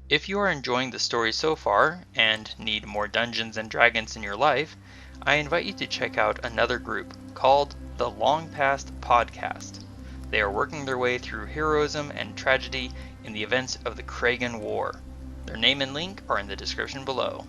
If you are enjoying the story so far, and need more Dungeons and Dragons in your life, I invite you to check out another group called the Long Past Podcast. They are working their way through heroism and tragedy in the events of the Chragan War. Their name and link are in the description below.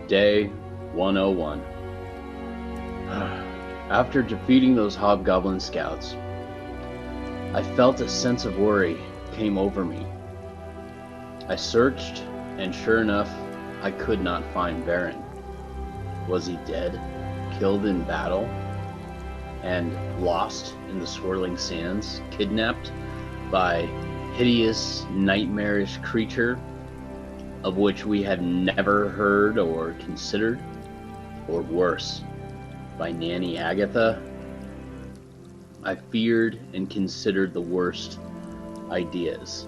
Day 101. After defeating those hobgoblin scouts, I felt a sense of worry came over me. I searched, and sure enough, I could not find Varin. Was he dead, killed in battle, and lost in the swirling sands, kidnapped by hideous, nightmarish creature of which we had never heard or considered, or worse, by Nanny Agatha? I feared and considered the worst ideas,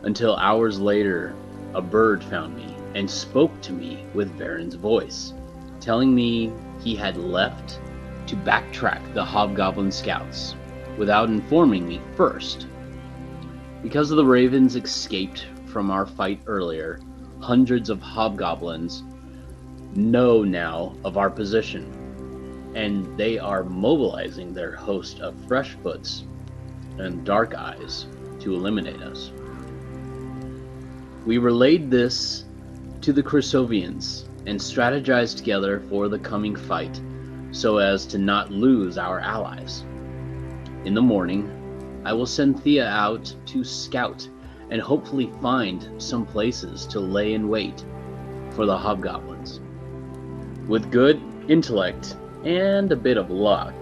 until hours later a bird found me and spoke to me with Varin's voice, telling me he had left to backtrack the hobgoblin scouts without informing me first. Because the ravens escaped from our fight earlier, hundreds of hobgoblins know now of our position, and they are mobilizing their host of freshfoots and dark eyes to eliminate us. We relayed this to the Chrysovians and strategized together for the coming fight so as to not lose our allies. In the morning, I will send Thía out to scout and hopefully find some places to lay in wait for the hobgoblins. With good intellect and a bit of luck,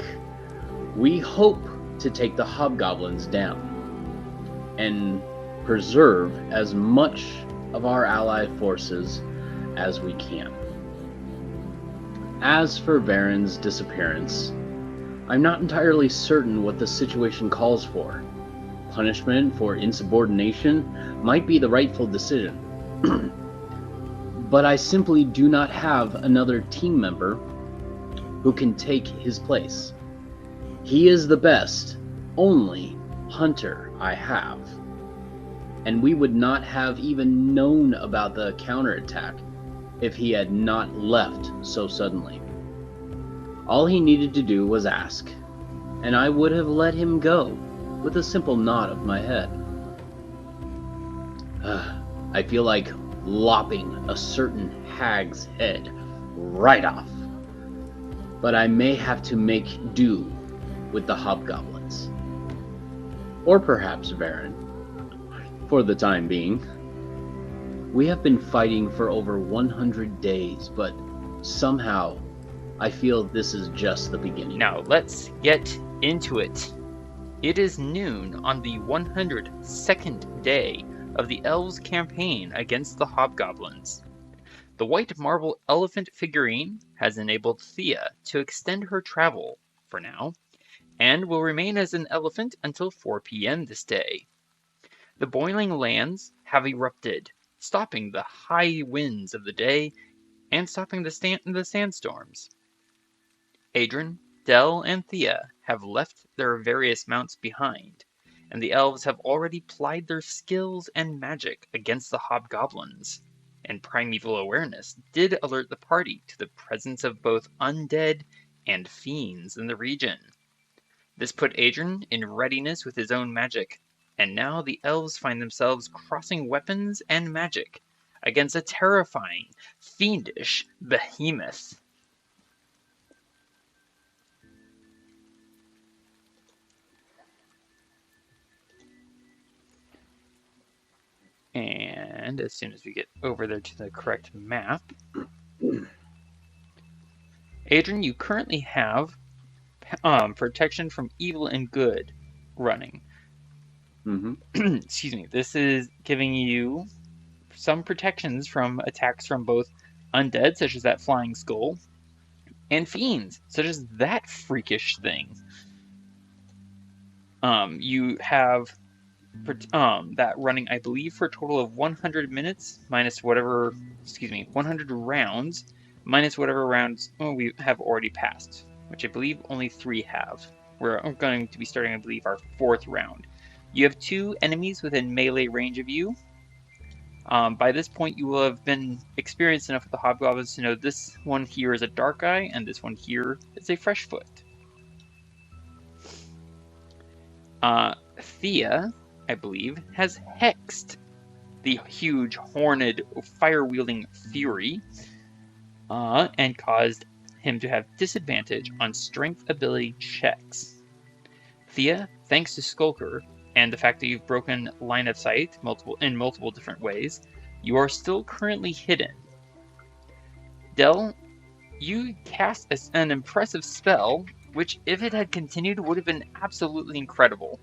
we hope to take the hobgoblins down and preserve as much of our allied forces as we can. As for Varin's disappearance, I'm not entirely certain what the situation calls for. Punishment for insubordination might be the rightful decision, but I simply do not have another team member who can take his place. He is the best, only hunter I have, and we would not have even known about the counterattack if he had not left so suddenly. All he needed to do was ask, and I would have let him go with a simple nod of my head. I feel like lopping a certain hag's head right off, but I may have to make do with the hobgoblins. Or perhaps Varin, for the time being. We have been fighting for over 100 days, but somehow I feel this is just the beginning. Now let's get into it. It is noon on the 102nd day of the elves' campaign against the hobgoblins. The white marble elephant figurine has enabled Thía to extend her travel, for now, and will remain as an elephant until 4 p.m. this day. The boiling lands have erupted, stopping the high winds of the day and stopping the sandstorms. Adran, Del, and Thía have left their various mounts behind, and the elves have already plied their skills and magic against the hobgoblins. and primeval awareness did alert the party to the presence of both undead and fiends in the region. This put Adran in readiness with his own magic, and now the elves find themselves crossing weapons and magic against a terrifying, fiendish behemoth. And as soon as we get over there to the correct map, Adran, you currently have protection from evil and good running. Excuse me. This is giving you some protections from attacks from both undead, such as that flying skull, and fiends, such as that freakish thing. You have that running, I believe, for a total of 100 minutes minus whatever, 100 rounds minus whatever rounds we have already passed, which I believe only 3 have. We're going to be starting, I believe, our 4th round. You have 2 enemies within melee range of you. By this point, you will have been experienced enough with the hobgoblins to know this one here is a dark eye, and this one here is a fresh foot. Thía, I believe, has hexed the huge, horned, fire-wielding fury, and caused him to have disadvantage on strength ability checks. Thía, thanks to Skulker, and the fact that you've broken line of sight in multiple different ways, you are still currently hidden. Del, you cast an impressive spell, which, if it had continued, would have been absolutely incredible.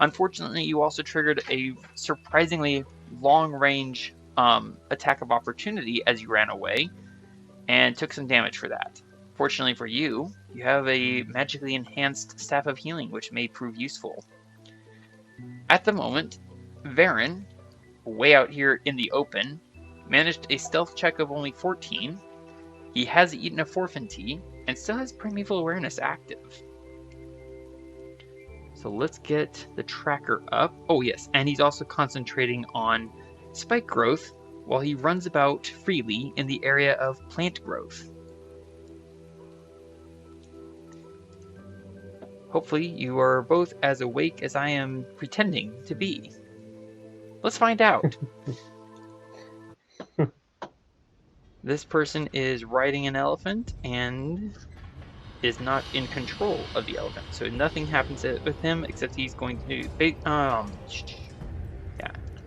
Unfortunately, you also triggered a surprisingly long-range attack of opportunity as you ran away, and took some damage for that. Fortunately for you, you have a magically enhanced Staff of Healing, which may prove useful. At the moment, Varin, way out here in the open, managed a stealth check of only 14. He has eaten a forfin tea, and still has primeval awareness active. So let's get the tracker up. Oh yes, and he's also concentrating on spike growth while he runs about freely in the area of plant growth. Hopefully you are both as awake as I am pretending to be. Let's find out. This person is riding an elephant and is not in control of the elephant, so nothing happens with him except he's going to yeah.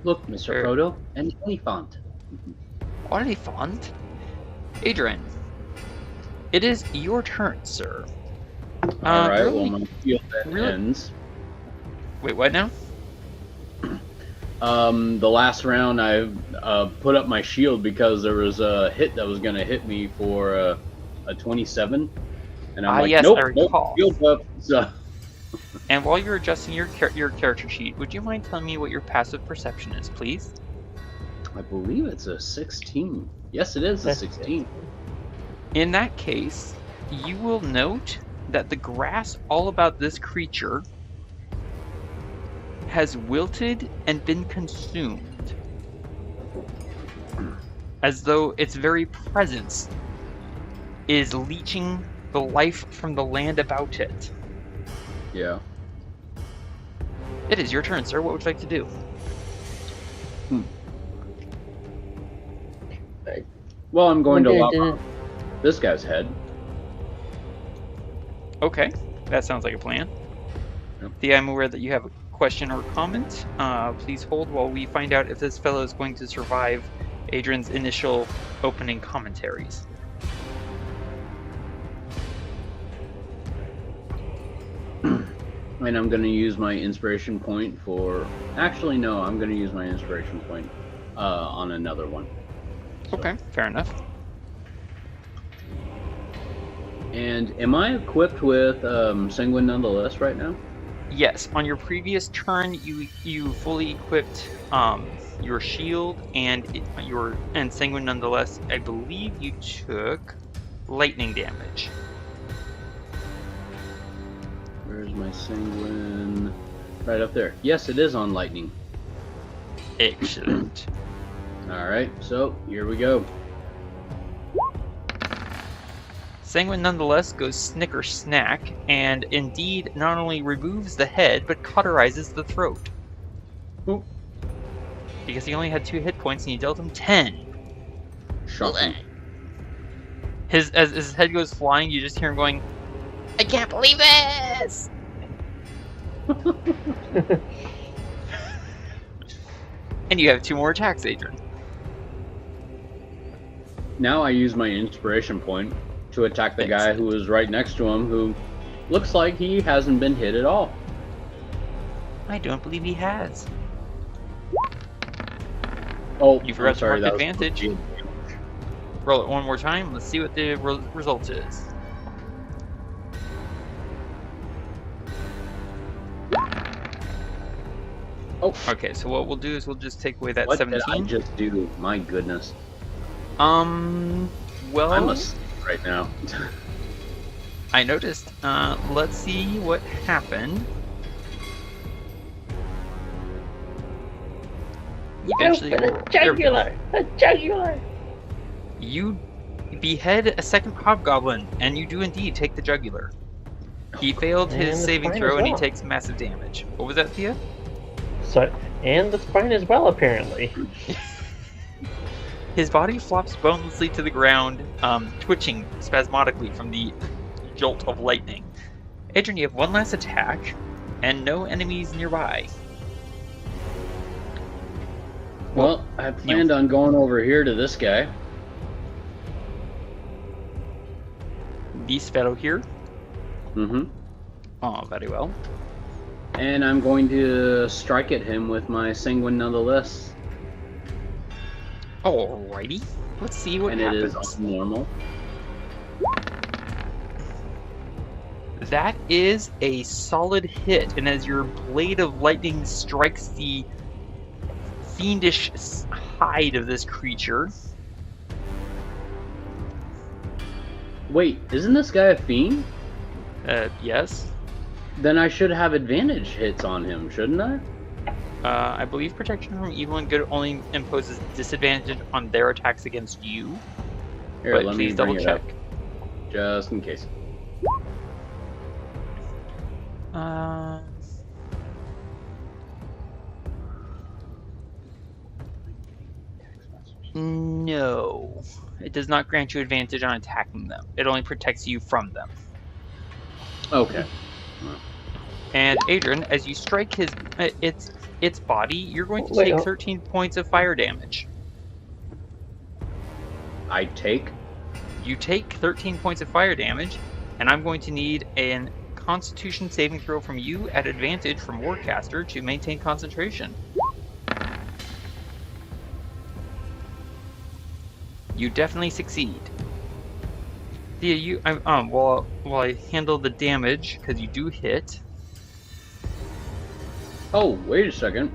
Look, Mr. Frodo, an elephant. Elephant? Adran, it is your turn, sir. Alright, well, my shield ends. Wait, what now? The last round I put up my shield because there was a hit that was going to hit me for a 27. And I'm like, yes, nope, I recall. Shield up. So. And while you're adjusting your character sheet, would you mind telling me what your passive perception is, please? I believe it's a 16. Yes, it is a 16. In that case, you will note that the grass all about this creature has wilted and been consumed, as though its very presence is leeching the life from the land about it. Yeah. It is your turn, sir. What would you like to do? Well, I'm going to lop off this guy's head. Okay, that sounds like a plan. Yep. Thea, I'm aware that you have a question or comment. Please hold while we find out if this fellow is going to survive Adran's initial opening commentaries. And I'm going to use my inspiration point for... Actually, no, I'm going to use my inspiration point on another one. So. Okay, fair enough. And am I equipped with Sanguine nonetheless right now? Yes, on your previous turn, you fully equipped your shield and Sanguine nonetheless. I believe you took lightning damage. Where's my Sanguine? Right up there. Yes, it is on lightning. Excellent. Alright, so here we go. Sanguine nonetheless goes snicker snack, and indeed not only removes the head, but cauterizes the throat. Oop. Because he only had 2 hit points and you dealt him 10. Shocking. As his head goes flying, you just hear him going, I can't believe this! And you have 2 more attacks, Adran. Now I use my inspiration point to attack the Thanks. guy who is right next to him, who looks like he hasn't been hit at all. I don't believe he has. Oh, You forgot I'm sorry, to mark that was advantage. Roll it one more time. Let's see what the result is. Oh. Okay, so what we'll do is we'll just take away that What 17. did I just do? My goodness. Well, I'm asleep right now. I noticed. Let's see what happened. Eventually, A jugular! A jugular! you behead a second hobgoblin, and you do indeed take the jugular. He failed And his the saving spine throw, as and he well. takes massive damage. What was that, Thea? So, and the spine as well, apparently. His body flops bonelessly to the ground, twitching spasmodically from the jolt of lightning. Adran, you have one last attack, and no enemies nearby. Well, I planned on going over here to this guy. This fellow here. Mm-hmm. Oh, very well. And I'm going to strike at him with my sanguine nonetheless. Alrighty. Let's see what And happens. it is normal. That is a solid hit, and as your blade of lightning strikes the fiendish hide of this creature. Wait, isn't this guy a fiend? Yes. Then I should have advantage hits on him, shouldn't I? I believe protection from evil and good only imposes disadvantage on their attacks against you. Here, But let please me double bring it check. up, just in case. No. It does not grant you advantage on attacking them. It only protects you from them. Okay. And Adran, as you strike its body, you're going to Wait, take oh. 13 points of fire damage. I take. You take 13 points of fire damage, and I'm going to need a Constitution saving throw from you at advantage from Warcaster to maintain concentration. You definitely succeed. Thea, while I handle the damage, because you do hit. Oh, wait a second.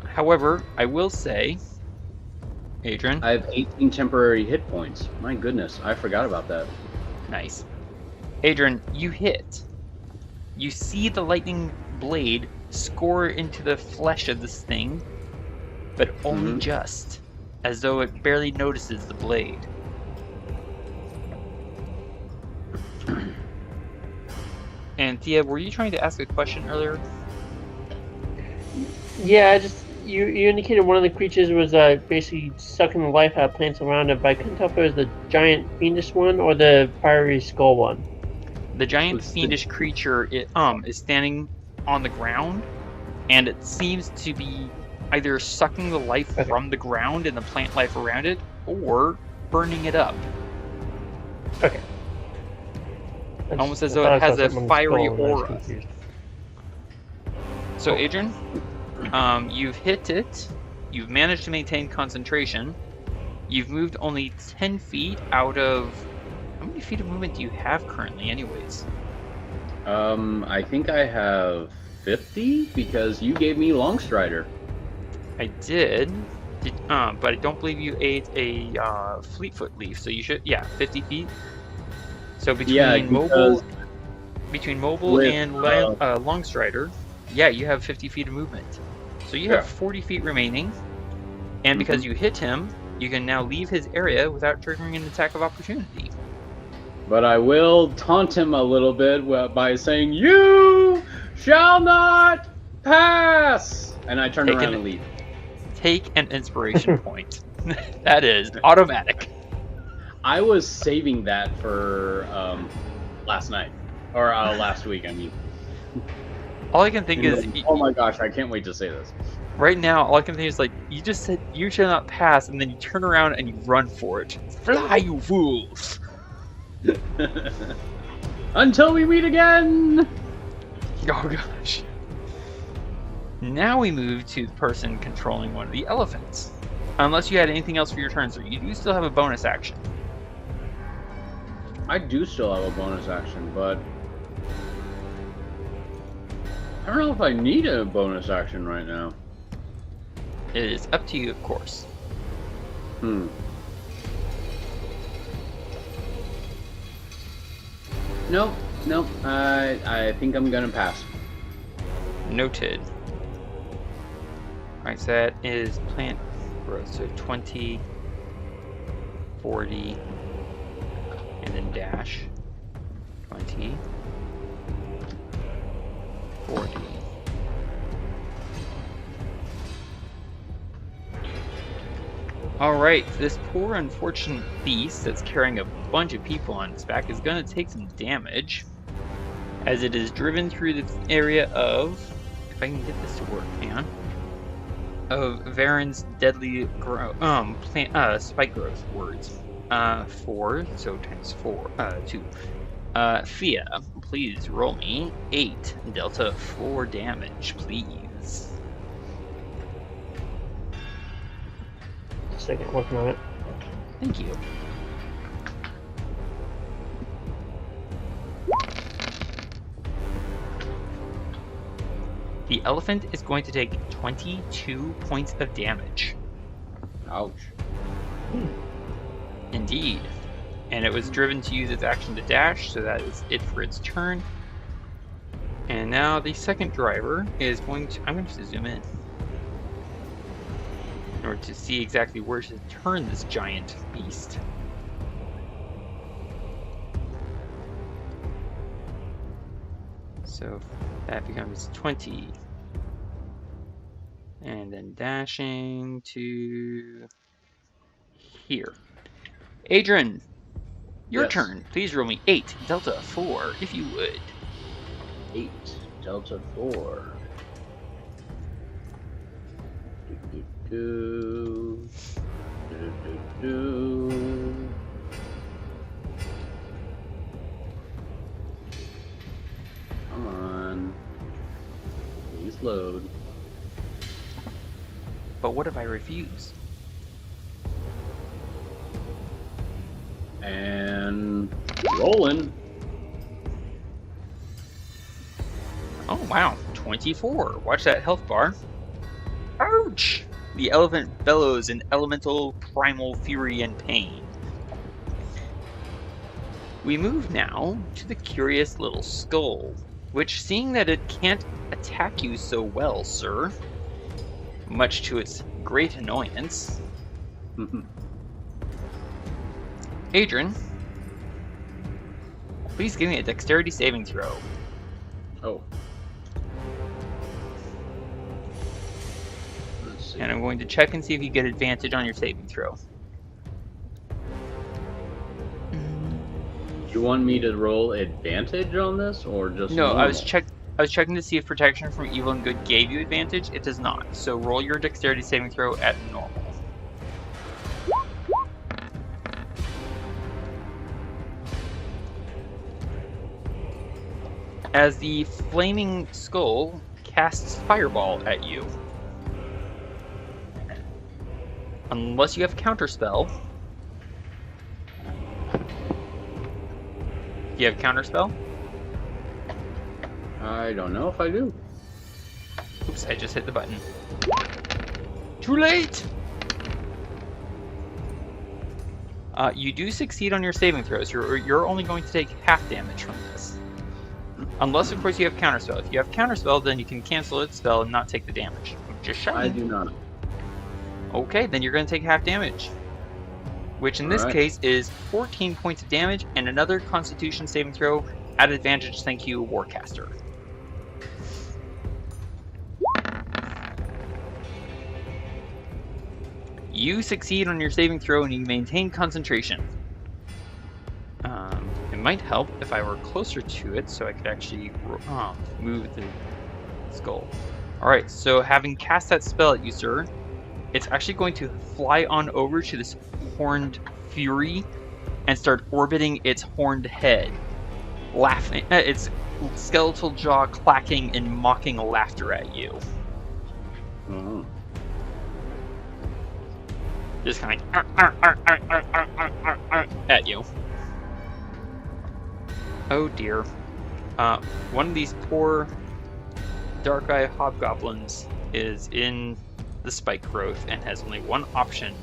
However, I will say, Adran, I have 18 temporary hit points. My goodness, I forgot about that. nice. Adran, you hit. You see the lightning blade score into the flesh of this thing, but only just, as though it barely notices the blade. And Thea, were you trying to ask a question earlier? Yeah, you indicated one of the creatures was basically sucking the life out of plants around it, but I couldn't tell if it was the giant fiendish one or the fiery skull one. The giant What's the- fiendish creature is standing on the ground, and it seems to be either sucking the life Okay. from the ground and the plant life around it, or burning it up. Okay. Almost as I though thought it I saw has a something on the fiery skull and I was aura. confused. So, Adran, you've hit it. You've managed to maintain concentration. You've moved only 10 feet out of... How many feet of movement do you have currently, anyways? I think I have 50 because you gave me Long Strider. I did, but I don't believe you ate a Fleetfoot leaf, so you should, 50 feet. So between Yeah, mobile with, and Longstrider, you have 50 feet of movement. So you have 40 feet remaining. And because you hit him, you can now leave his area without triggering an attack of opportunity. But I will taunt him a little bit by saying, "You shall not pass!" And I turn around and leave. Take an inspiration point. That is automatic. I was saving that for last night. Or last week, I mean. All I can think is... Oh my gosh, I can't wait to say this. Right now, all I can think is, like, you just said, "You shall not pass," and then you turn around and you run for it. Fly, you fools! Until we meet again! Oh gosh. Now we move to the person controlling one of the elephants. Unless you had anything else for your turn, so you do still have a bonus action. I do still have a bonus action, but I don't know if I need a bonus action right now. It is up to you, of course. Nope. I think I'm gonna pass. Noted. Alright, so that is plant growth. So 20, 40, and then dash. 20, 40. Alright, this poor unfortunate beast that's carrying a bunch of people on its back is going to take some damage as it is driven through the area of, if I can get this to work, hang on, of Varin's deadly spike growth words. 4, so times 4, 2. Thía, please roll me 8 delta 4 damage, please. Second, working on it. Thank you. The elephant is going to take 22 points of damage. Ouch. Indeed. And it was driven to use its action to dash, so that is it for its turn. And now the second driver is going to... I'm going to zoom in order to see exactly where to turn this giant beast. So that becomes 20. And then dashing to here. Adran, your turn. Please roll me 8 delta 4 if you would. 8 delta 4. Do. Come on. Please load. But what if I refuse? And rolling. Oh wow, 24. Watch that health bar. Ouch! The elephant bellows in elemental primal fury and pain. We move now to the curious little skull, which, seeing that it can't attack you so well, sir, much to its great annoyance. Adran, please give me a dexterity saving throw. Oh. Let's see. And I'm going to check and see if you get advantage on your saving throw. Do you want me to roll advantage on this, or just No, normal? I was checking to see if protection from evil and good gave you advantage. It does not. So roll your dexterity saving throw at normal. As the flaming skull casts fireball at you. Unless you have counterspell. Do you have counterspell? I don't know if I do. Oops, I just hit the button. Too late! You do succeed on your saving throws. You're only going to take half damage from this. Unless, of course, you have counterspell. If you have counterspell, then you can cancel its spell and not take the damage. Just showing. I do not. Okay, then you're going to take half damage. Which in this case is 14 points of damage and another Constitution saving throw at advantage. Thank you, Warcaster. You succeed on your saving throw and you maintain concentration. It might help if I were closer to it so I could actually move the skull. Alright, so having cast that spell at you, sir, it's actually going to fly on over to this horned fury and start orbiting its horned head, laughing, its skeletal jaw clacking in mocking laughter at you. Mm-hmm. Just kind of at you. Oh dear. One of these poor dark eye hobgoblins is in the spike growth and has only one option: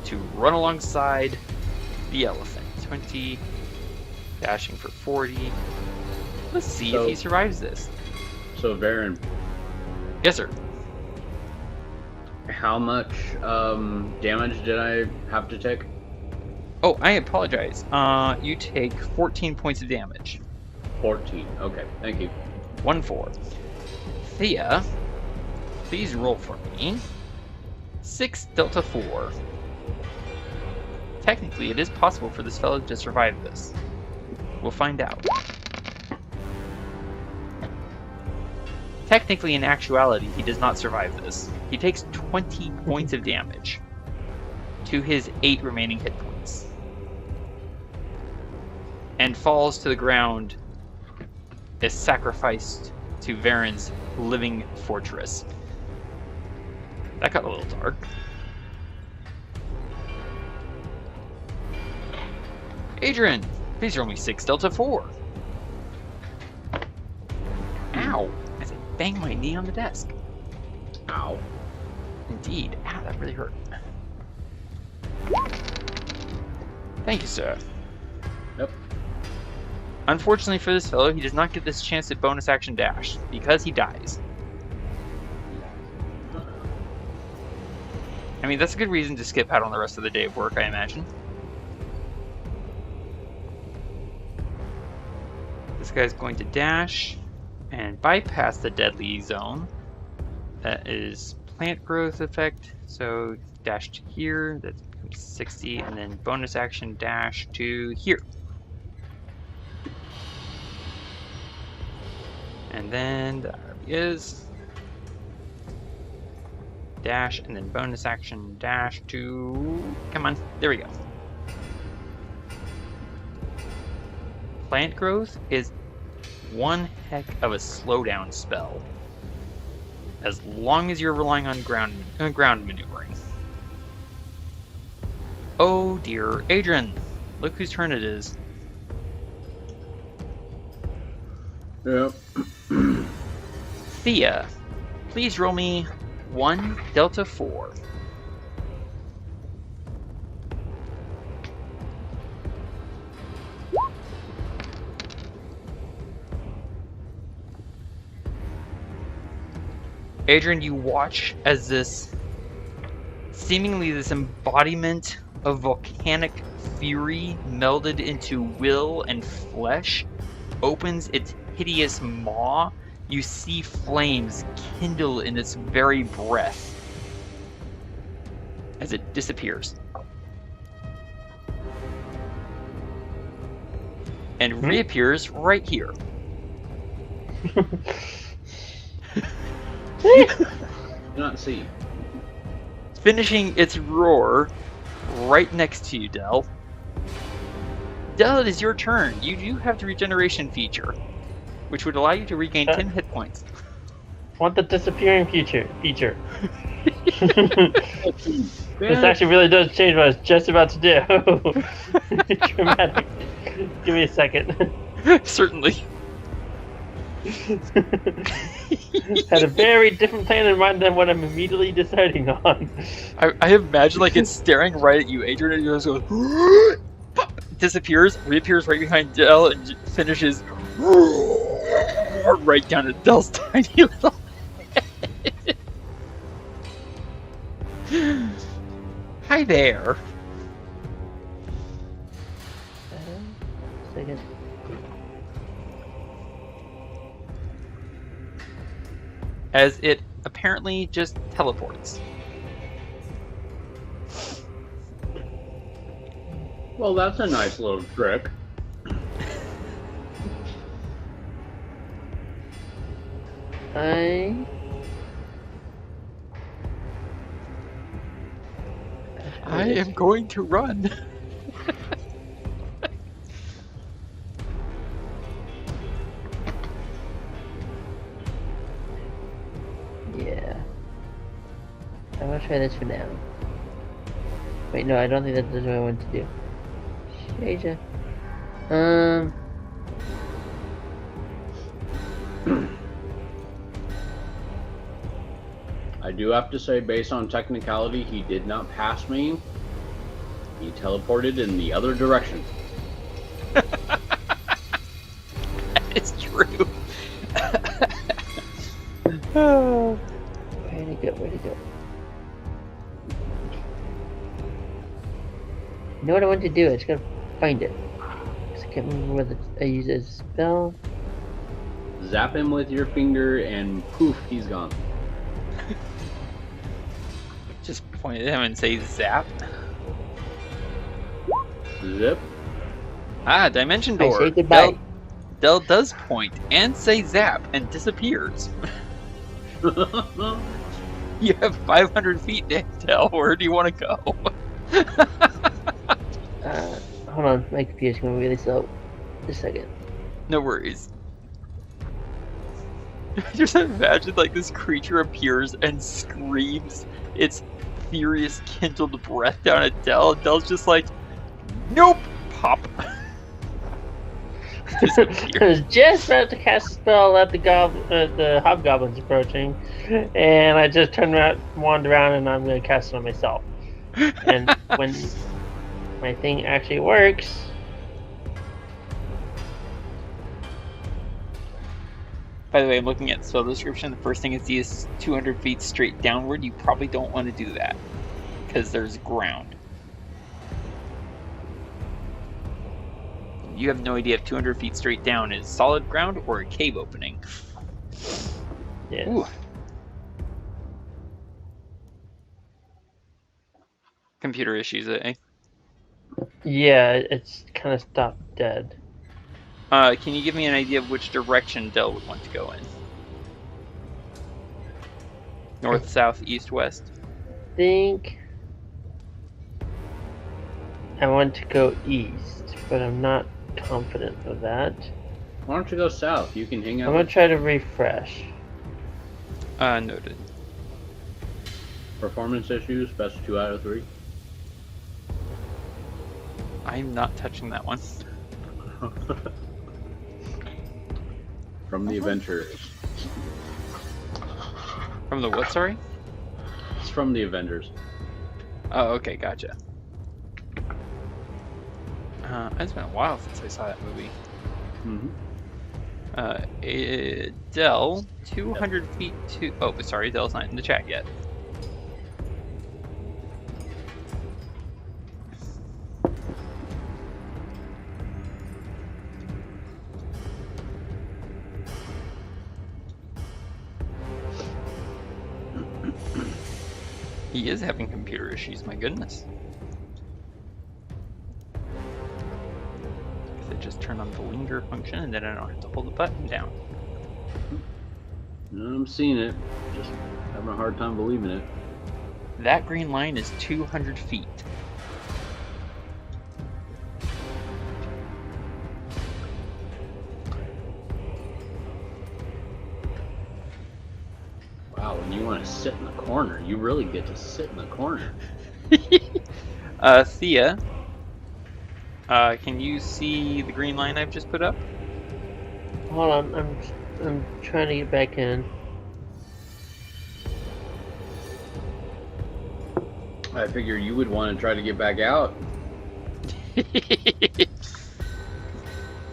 to run alongside the elephant. 20, dashing for 40. Let's see if he survives this. So Varin. Yes, sir. How much damage did I have to take? Oh, I apologize. You take 14 points of damage. 14. Okay, thank you. 1-4. Thía, please roll for me. 6 Delta 4. Technically, it is possible for this fellow to survive this. We'll find out. Technically, in actuality, he does not survive this. He takes 20 points of damage to his 8 remaining hit points. And falls to the ground, is sacrificed to Varin's living fortress. That got a little dark. Adran, please roll me 6 Delta 4. Ow! As I bang my knee on the desk. Ow. Indeed. Ow, that really hurt. Thank you, sir. Yep. Unfortunately for this fellow, he does not get this chance at bonus action dash, because he dies. I mean, that's a good reason to skip out on the rest of the day of work, I imagine. This guy's going to dash and bypass the deadly zone. That is plant growth effect, so dash to here, that's 60, and then bonus action dash to here. And then there he is. Dash, and then bonus action dash to... Come on, there we go. Plant growth is one heck of a slowdown spell, as long as you're relying on ground maneuvering. Oh dear, Adran, look whose turn it is. Yep. Thía, please roll me 1 Delta 4. Adran, you watch as this embodiment of volcanic fury melded into will and flesh opens its hideous maw. You see flames kindle in its very breath as it disappears. And reappears right here. Do not see. Finishing its roar right next to you, Del. Del, it is your turn. You do have the regeneration feature, which would allow you to regain 10 hit points. Want the disappearing feature. This actually really does change what I was just about to do. Dramatic. Give me a second. Certainly. Had a very different plan in mind than what I'm immediately deciding on. I imagine like it's staring right at you, Adran, and yours goes disappears, reappears right behind Del, and finishes right down at Del's tiny little head. there. Second. As it apparently just teleports. Well, that's a nice little trick. I am going to run. Yeah. I'm gonna try this for now. Wait, no, I don't think that's what I want to do. Asia. I do have to say, based on technicality, he did not pass me. He teleported in the other direction. It's true. Where'd it go? Where'd it go? You know what I want to do? I just gotta find it. Cause I can't remember whether I use it as a spell. Zap him with your finger and poof, he's gone. Just point at him and say zap. Zip. Ah, dimension I door. say goodbye. Del does point and say zap and disappears. You have 500 feet, Del. Where do you want to go? Hold on, my computer's going really slow. Just a second. No worries. Just imagine like this creature appears and screams its furious kindled breath down at Del. Del's just like, nope, pop. I was just about to cast a spell at the hobgoblins approaching, and I just turned around, wandered around, and I'm going to cast it on myself. And when my thing actually works, By the way, I'm looking at the spell description. The first thing I see is 200 feet straight downward. You probably don't want to do that because there's ground. You have no idea if 200 feet straight down is solid ground or a cave opening. yes. Ooh. Computer issues, eh? Yeah, it's kind of stopped dead. Can you give me an idea of which direction Del would want to go in? North, south, east, west? I think I want to go east, but I'm not confident of that. Why don't you go south? You can hang out. I'm gonna try to refresh. Noted. Performance issues, best 2 out of 3. I'm not touching that one. From the Avengers. From the what, sorry? It's from the Avengers. Oh, okay, gotcha. It's been a while since I saw that movie. Mm-hmm. Del, 200 feet to... Oh, sorry, Del's not in the chat yet. He is having computer issues, my goodness. Guess I just turn on the linger function and then I don't have to hold the button down. I'm seeing it. Just having a hard time believing it. That green line is 200 feet. Wow, when you want to sit in the corner, you really get to sit in the corner. Thea, can you see the green line I've just put up? Hold on, I'm trying to get back in. I figure you would want to try to get back out.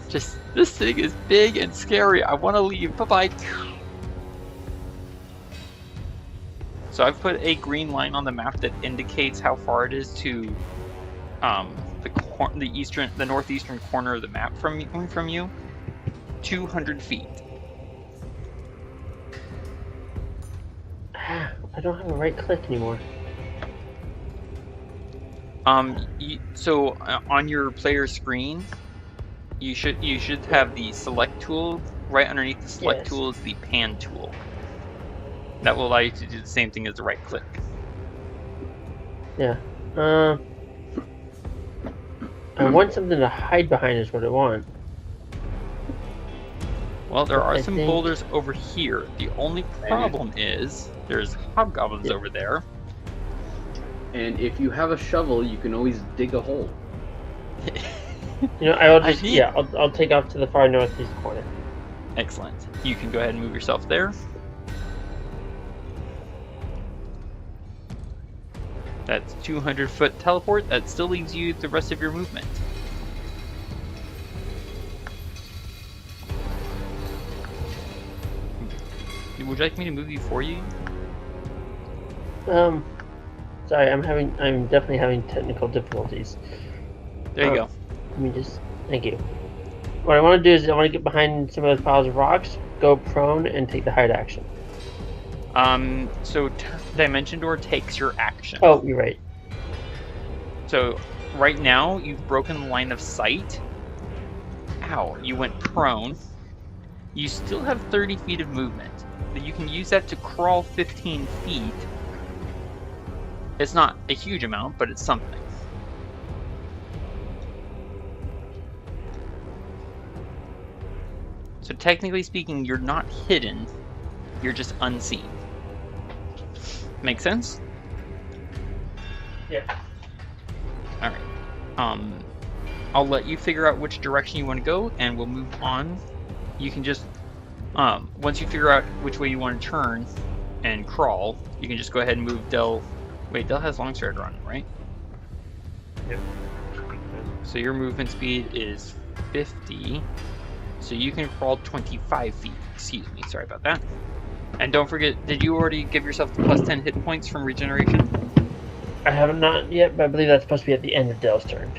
Just, this thing is big and scary. I want to leave. Bye-bye. So I've put a green line on the map that indicates how far it is to the northeastern corner of the map from you. 200 feet. I don't have a right click anymore. So on your player screen, you should have the select tool. Right underneath the select tool is the pan tool. That will allow you to do the same thing as the right click. Yeah. I want something to hide behind is what I want. Well, there are some boulders over here. The only problem is there's hobgoblins over there. And if you have a shovel, you can always dig a hole. You know, I'll just I'll take off to the far northeast corner. Excellent. You can go ahead and move yourself there. That's 200-foot teleport. That still leaves you the rest of your movement. Would you like me to move you for you? Sorry, I'm definitely having technical difficulties. There you go. Let me just, thank you. What I want to do is I want to get behind some of those piles of rocks, go prone, and take the hide action. So Dimension Door takes your action. Oh, you're right. So right now you've broken the line of sight. Ow, you went prone. You still have 30 feet of movement. You can use that to crawl 15 feet. It's not a huge amount, but it's something. So technically speaking, you're not hidden. You're just unseen. Make sense? Yeah. Alright. I'll let you figure out which direction you want to go, and we'll move on. You can just, once you figure out which way you want to turn and crawl, you can just go ahead and move Del. Wait, Del has long sword run, right? Yep. So your movement speed is 50. So you can crawl 25 feet. Excuse me, sorry about that. And don't forget, did you already give yourself the plus 10 hit points from regeneration? I have not yet, but I believe that's supposed to be at the end of Del's turn.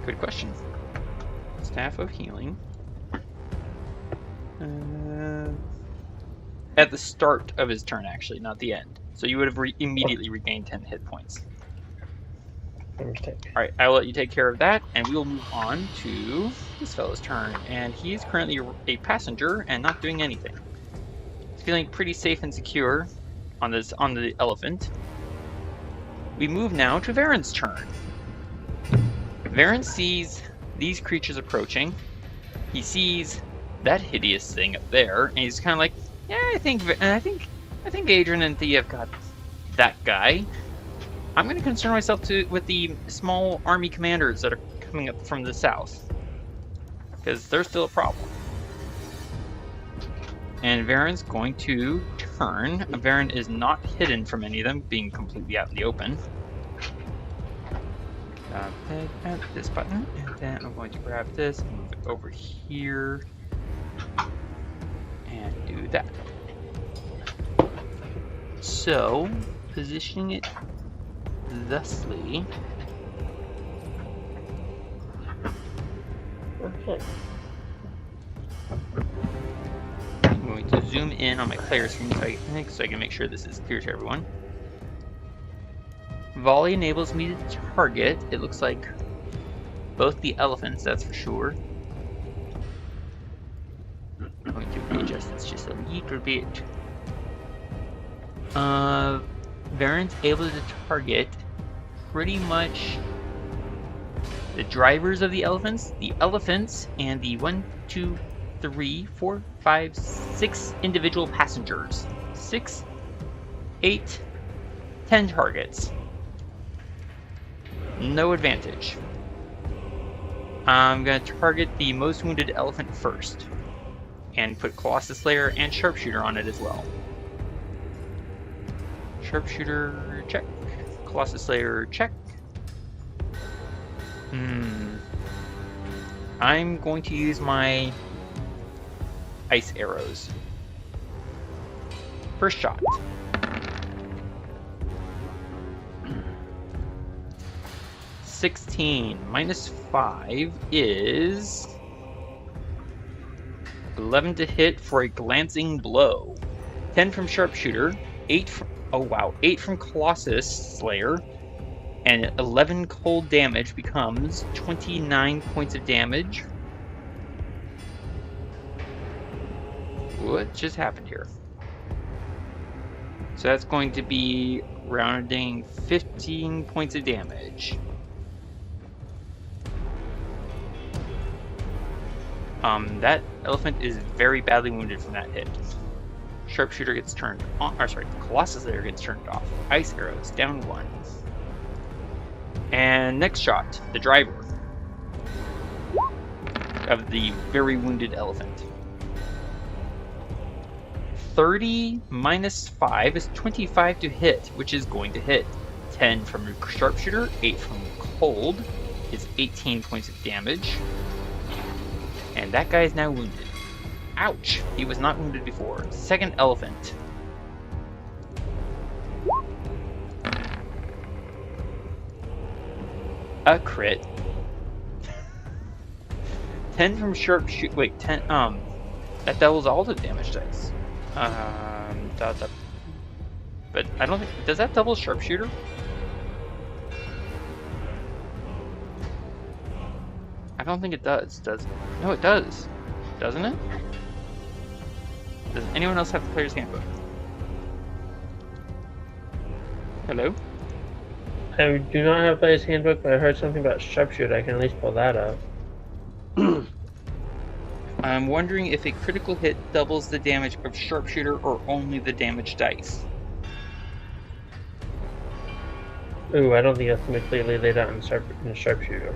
Good question. Staff of Healing. At the start of his turn, actually, not the end. So you would have immediately regained 10 hit points. Alright, I'll let you take care of that, and we'll move on to this fellow's turn. And he is currently a passenger and not doing anything. He's feeling pretty safe and secure on the elephant. We move now to Varin's turn. Varin sees these creatures approaching. He sees that hideous thing up there, and he's kind of like, yeah, I think Adran and Thía have got that guy. I'm going to concern myself with the small army commanders that are coming up from the south, because they're still a problem. And Varin's going to turn. Varin is not hidden from any of them, being completely out in the open. Grab this button, and then I'm going to grab this and move it over here, and do that. So, positioning it thusly. Okay. I'm going to zoom in on my player screen so I can make sure this is clear to everyone. Volley enables me to target, it looks like, both the elephants, that's for sure. I'm going to readjust this just a little bit. Varin's able to target pretty much the drivers of the elephants, and the 1, 2, 3, 4, 5, 6 individual passengers. 6, 8, 10 targets. No advantage. I'm going to target the most wounded elephant first, and put Colossus Slayer and Sharpshooter on it as well. Sharpshooter, check. Colossus Slayer, check. I'm going to use my ice arrows. First shot. (16) minus 5 is 11 to hit for a glancing blow. 10 from Sharpshooter, 8 from Colossus Slayer, and 11 cold damage becomes 29 points of damage. What just happened here? So that's going to be rounding 15 points of damage. That elephant is very badly wounded from that hit. Sharpshooter gets turned on, Colossus Slayer gets turned off. Ice arrows, down 1. And next shot, the driver of the very wounded elephant. 30 minus 5 is 25 to hit, which is going to hit. 10 from Sharpshooter, 8 from Cold is 18 points of damage. And that guy is now wounded. Ouch! He was not wounded before. Second elephant. A crit. 10 from Sharpshooter. Wait, 10. That doubles all the damage dice. But I don't think. Does that double Sharpshooter? I don't think it does. No, it does. Doesn't it? Does anyone else have the player's handbook? Hello? I do not have player's handbook, but I heard something about Sharpshooter. I can at least pull that up. I'm wondering if a critical hit doubles the damage of Sharpshooter or only the damage dice. Ooh, I don't think that's going to be clearly laid out in Sharpshooter.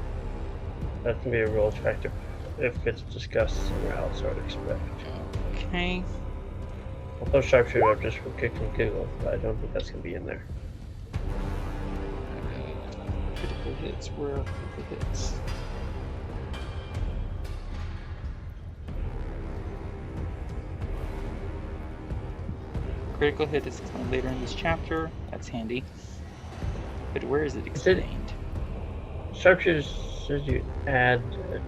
That can be a rules factor if it's discussed somewhere else, I would expect. Okay. I'll throw Sharpshooter up just for kick and giggle, but I don't think that's going to be in there. Critical hits, where are critical hits? Critical hit is explained later in this chapter. That's handy. But where is it explained? Sharpshooter says you add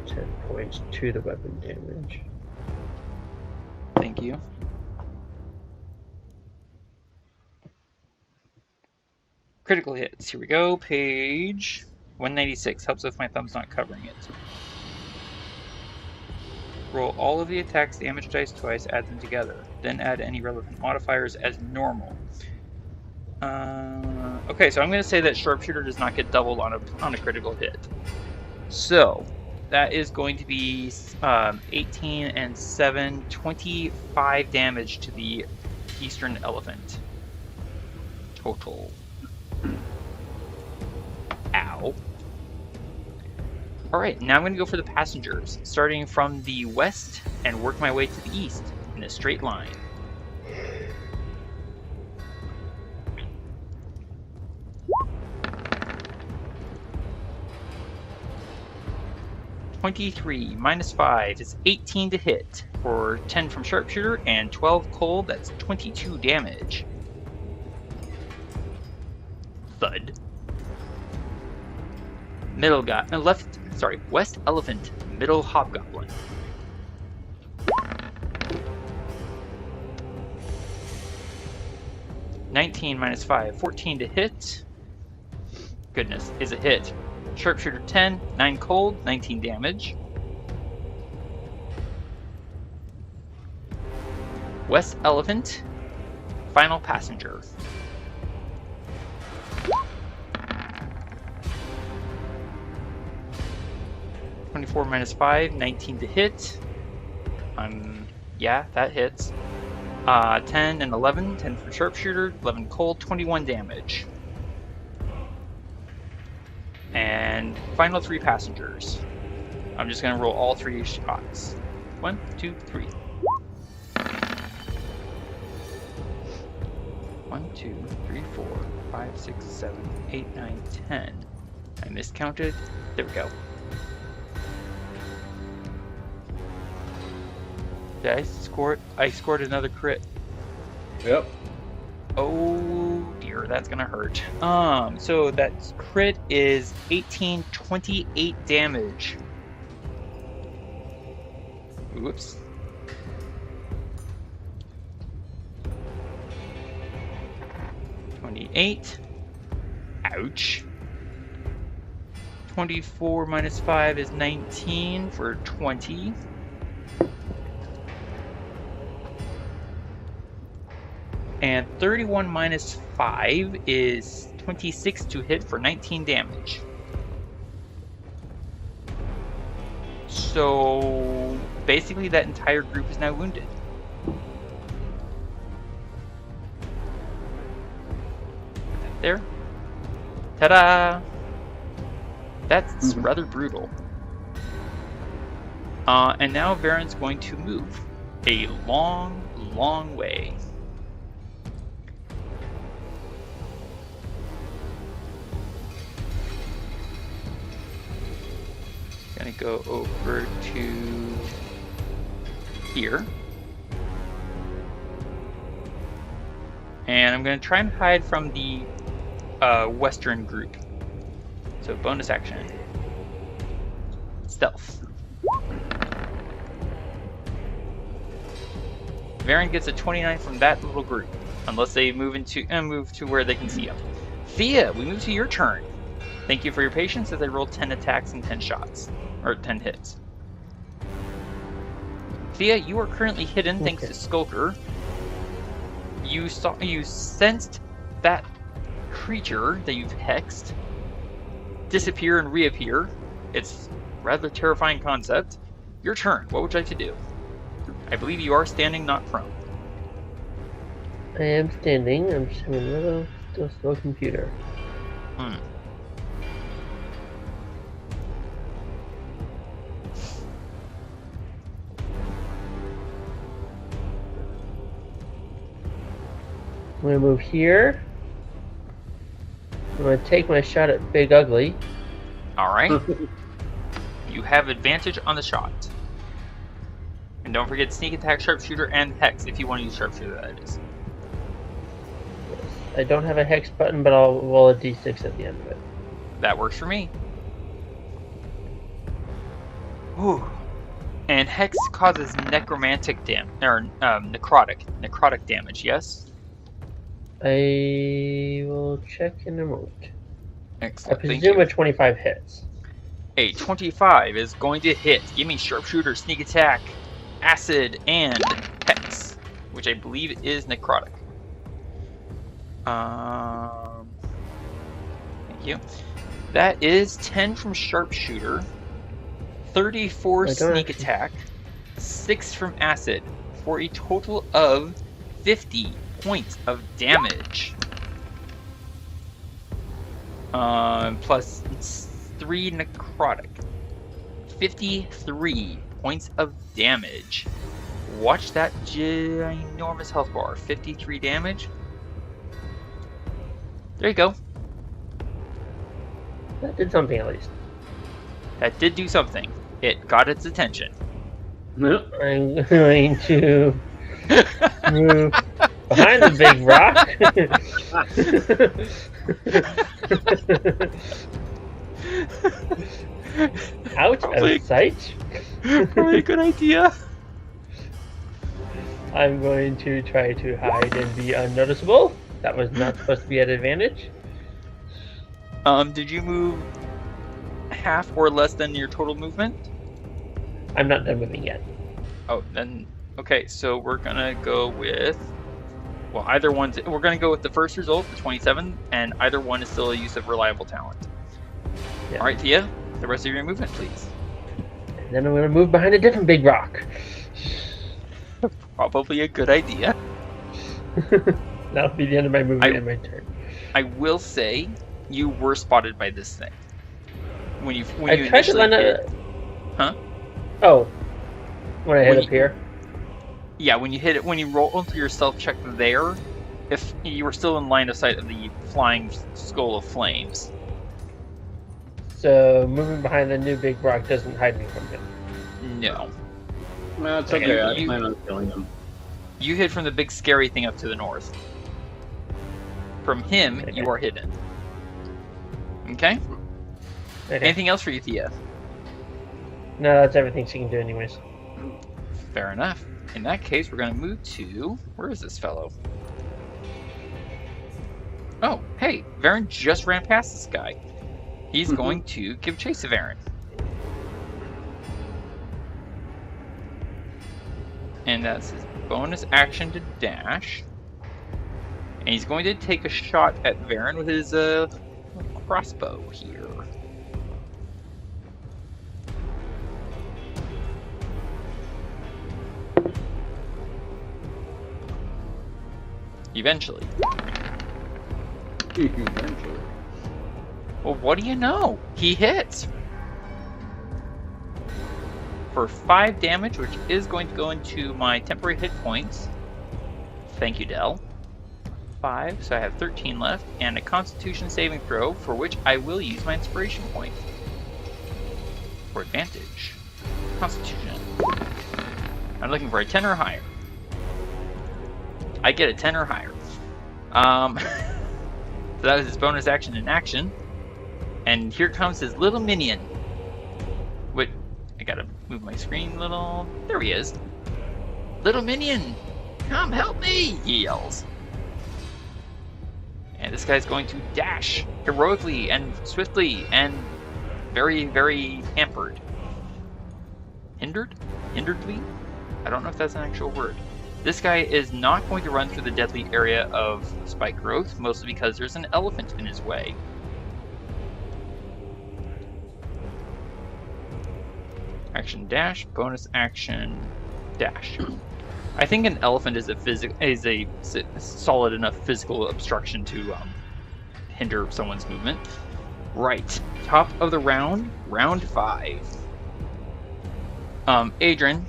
10 points to the weapon damage. Thank you. Critical hits. Here we go. Page 196. Helps if my thumb's not covering it. Roll all of the attack's damage dice twice, add them together. Then add any relevant modifiers as normal. Okay, so I'm going to say that Sharpshooter does not get doubled on a critical hit. So, that is going to be 18 and 7, 25 damage to the Eastern Elephant. Total. Ow. Alright, now I'm going to go for the passengers, starting from the west and work my way to the east in a straight line. (23) minus 5 is 18 to hit for 10 from Sharpshooter and 12 cold. That's 22 damage. Thud. West Elephant, middle hobgoblin. (19 minus 5, 14 to hit. Goodness, is a hit. Sharpshooter 10, 9 cold, 19 damage. West Elephant, final passenger. (24 minus 5, 19 to hit. Yeah, that hits. 10 and 11, 10 for Sharpshooter, 11 cold, 21 damage. And final 3 passengers. I'm just going to roll all 3 shots. 1, 2, 3. 1, 2, 3, 4, 5, 6, 7, 8, 9, 10. I miscounted. There we go. Did I score it? I scored another crit. Yep. Oh dear, that's gonna hurt. So that crit is 28 damage. Oops. $28. Ouch. 24 minus 5 is 19 for 20. And 31 minus 5 is 26 to hit for 19 damage. So basically that entire group is now wounded. Put that there. Ta-da! That's rather brutal. And now Varin's going to move a long, long way. Gonna go over to here. And I'm gonna try and hide from the western group. So bonus action. Stealth. Varin gets a 29 from that little group, unless they move to where they can see him. Thía, we move to your turn. Thank you for your patience as I rolled 10 attacks and 10 shots, or 10 hits. Thía, you are currently hidden thanks to Skulker. You sensed that creature that you've hexed disappear and reappear. It's a rather terrifying concept. Your turn. What would you like to do? I believe you are standing, not prone. I am standing. I'm just having a little slow computer. I'm gonna move here. I'm gonna take my shot at Big Ugly. Alright. You have advantage on the shot. And don't forget sneak attack, sharpshooter, and hex if you want to use sharpshooter, that is. I don't have a hex button, but I'll roll a d6 at the end of it. That works for me. Whew. And hex causes necromantic necrotic damage, yes? I will check in a moment. Excellent. I presume a 25 hits. A 25 is going to hit. Give me sharpshooter, sneak attack, acid, and hex, which I believe is necrotic. Thank you. That is 10 from sharpshooter, 34 sneak attack, 6 from acid, for a total of 50 points of damage. Plus 3 necrotic. 53 points of damage. Watch that ginormous health bar. 53 damage. There you go. That did something at least. That did do something. It got its attention. Nope. I'm going to move behind the big rock. Out of sight. Probably a good idea. I'm going to try to hide and be unnoticeable. That was not supposed to be at advantage. Did you move half or less than your total movement? I'm not done moving yet. Oh, then okay. So we're gonna go with either one's. We're gonna go with the first result, the 27, and either one is still a use of reliable talent. Yeah. All right, Thía, the rest of your movement, please. And then I'm gonna move behind a different big rock. Probably a good idea. That'll be the end of my movement and my turn. I will say, you were spotted by this thing. When you I tried to land hit. Huh? Oh. When I hit up here? Yeah, when you hit it, when you roll into your stealth check there, if you were still in line of sight of the flying skull of flames. So moving behind the new big rock doesn't hide me from him. No. No, it's okay. I plan on killing him. You hid from the big scary thing up to the north. From him, you are hidden. Okay? Anything else for you, Thía? No, that's everything she can do anyways. Fair enough. In that case, we're going to move to... Where is this fellow? Oh, hey, Varin just ran past this guy. He's going to give chase to Varin. And that's his bonus action to dash. And he's going to take a shot at Varin with his crossbow here. Eventually. Well, what do you know? He hits! For 5 damage, which is going to go into my temporary hit points. Thank you, Del. 5, so I have 13 left, and a Constitution saving throw, for which I will use my inspiration point. For advantage. Constitution. I'm looking for a 10 or higher. I get a 10 or higher. So that was his bonus action in action. And here comes his little minion. Wait, I gotta move my screen a little. There he is. Little minion, come help me, he yells. And this guy's going to dash heroically and swiftly and very, very hampered. Hinderedly? I don't know if that's an actual word. This guy is not going to run through the deadly area of spike growth, mostly because there's an elephant in his way. Action dash, bonus action dash. I think an elephant is a solid enough physical obstruction to hinder someone's movement. Right, top of the round, round 5. Adran,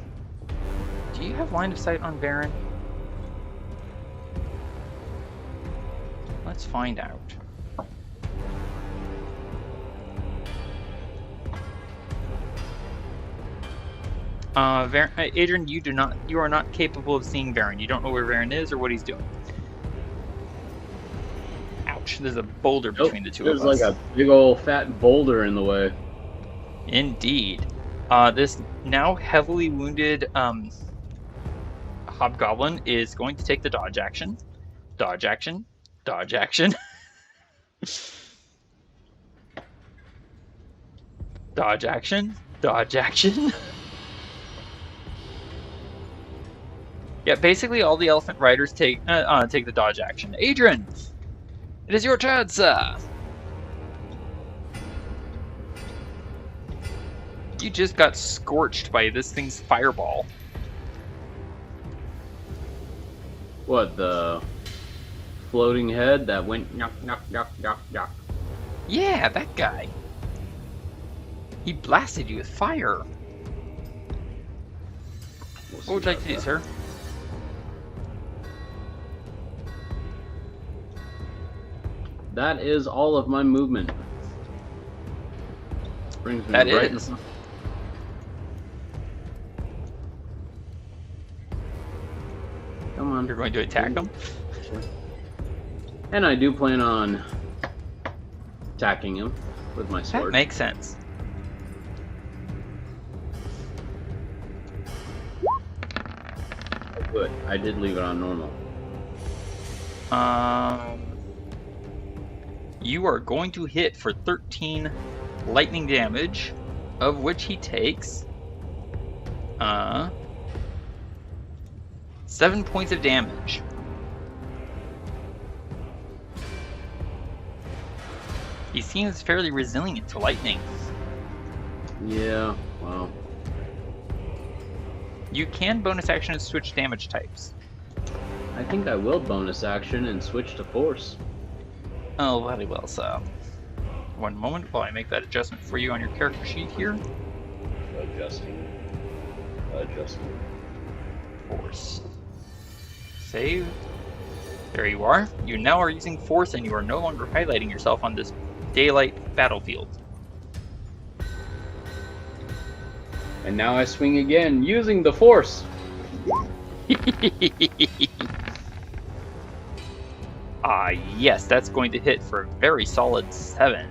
do you have line of sight on Varin? Let's find out. Adran, you are not capable of seeing Varin. You don't know where Varin is or what he's doing. Ouch, there's a boulder between the two of us. There's like a big old fat boulder in the way. Indeed. This now heavily wounded hobgoblin is going to take the dodge action. Dodge action. Dodge action. Dodge action. Dodge action. Yeah, basically all the elephant riders take the dodge action. Adran, it is your turn, sir. You just got scorched by this thing's fireball. What, the floating head that went knock knock knock knock knock? Yeah, that guy. He blasted you with fire. What would you like to do, sir? That is all of my movement. Brings me That right is. Come on. You're going to attack him? And I do plan on attacking him with my sword. That makes sense. Good. I did leave it on normal. You are going to hit for 13 lightning damage, of which he takes 7 points of damage. He seems fairly resilient to lightning. Yeah, well. You can bonus action and switch damage types. I think I will bonus action and switch to force. Oh, very well, so. One moment while I make that adjustment for you on your character sheet here. Adjusting. Force. Save. There you are. You now are using force and you are no longer highlighting yourself on this daylight battlefield. And now I swing again, using the force. Yes, that's going to hit for a very solid 7.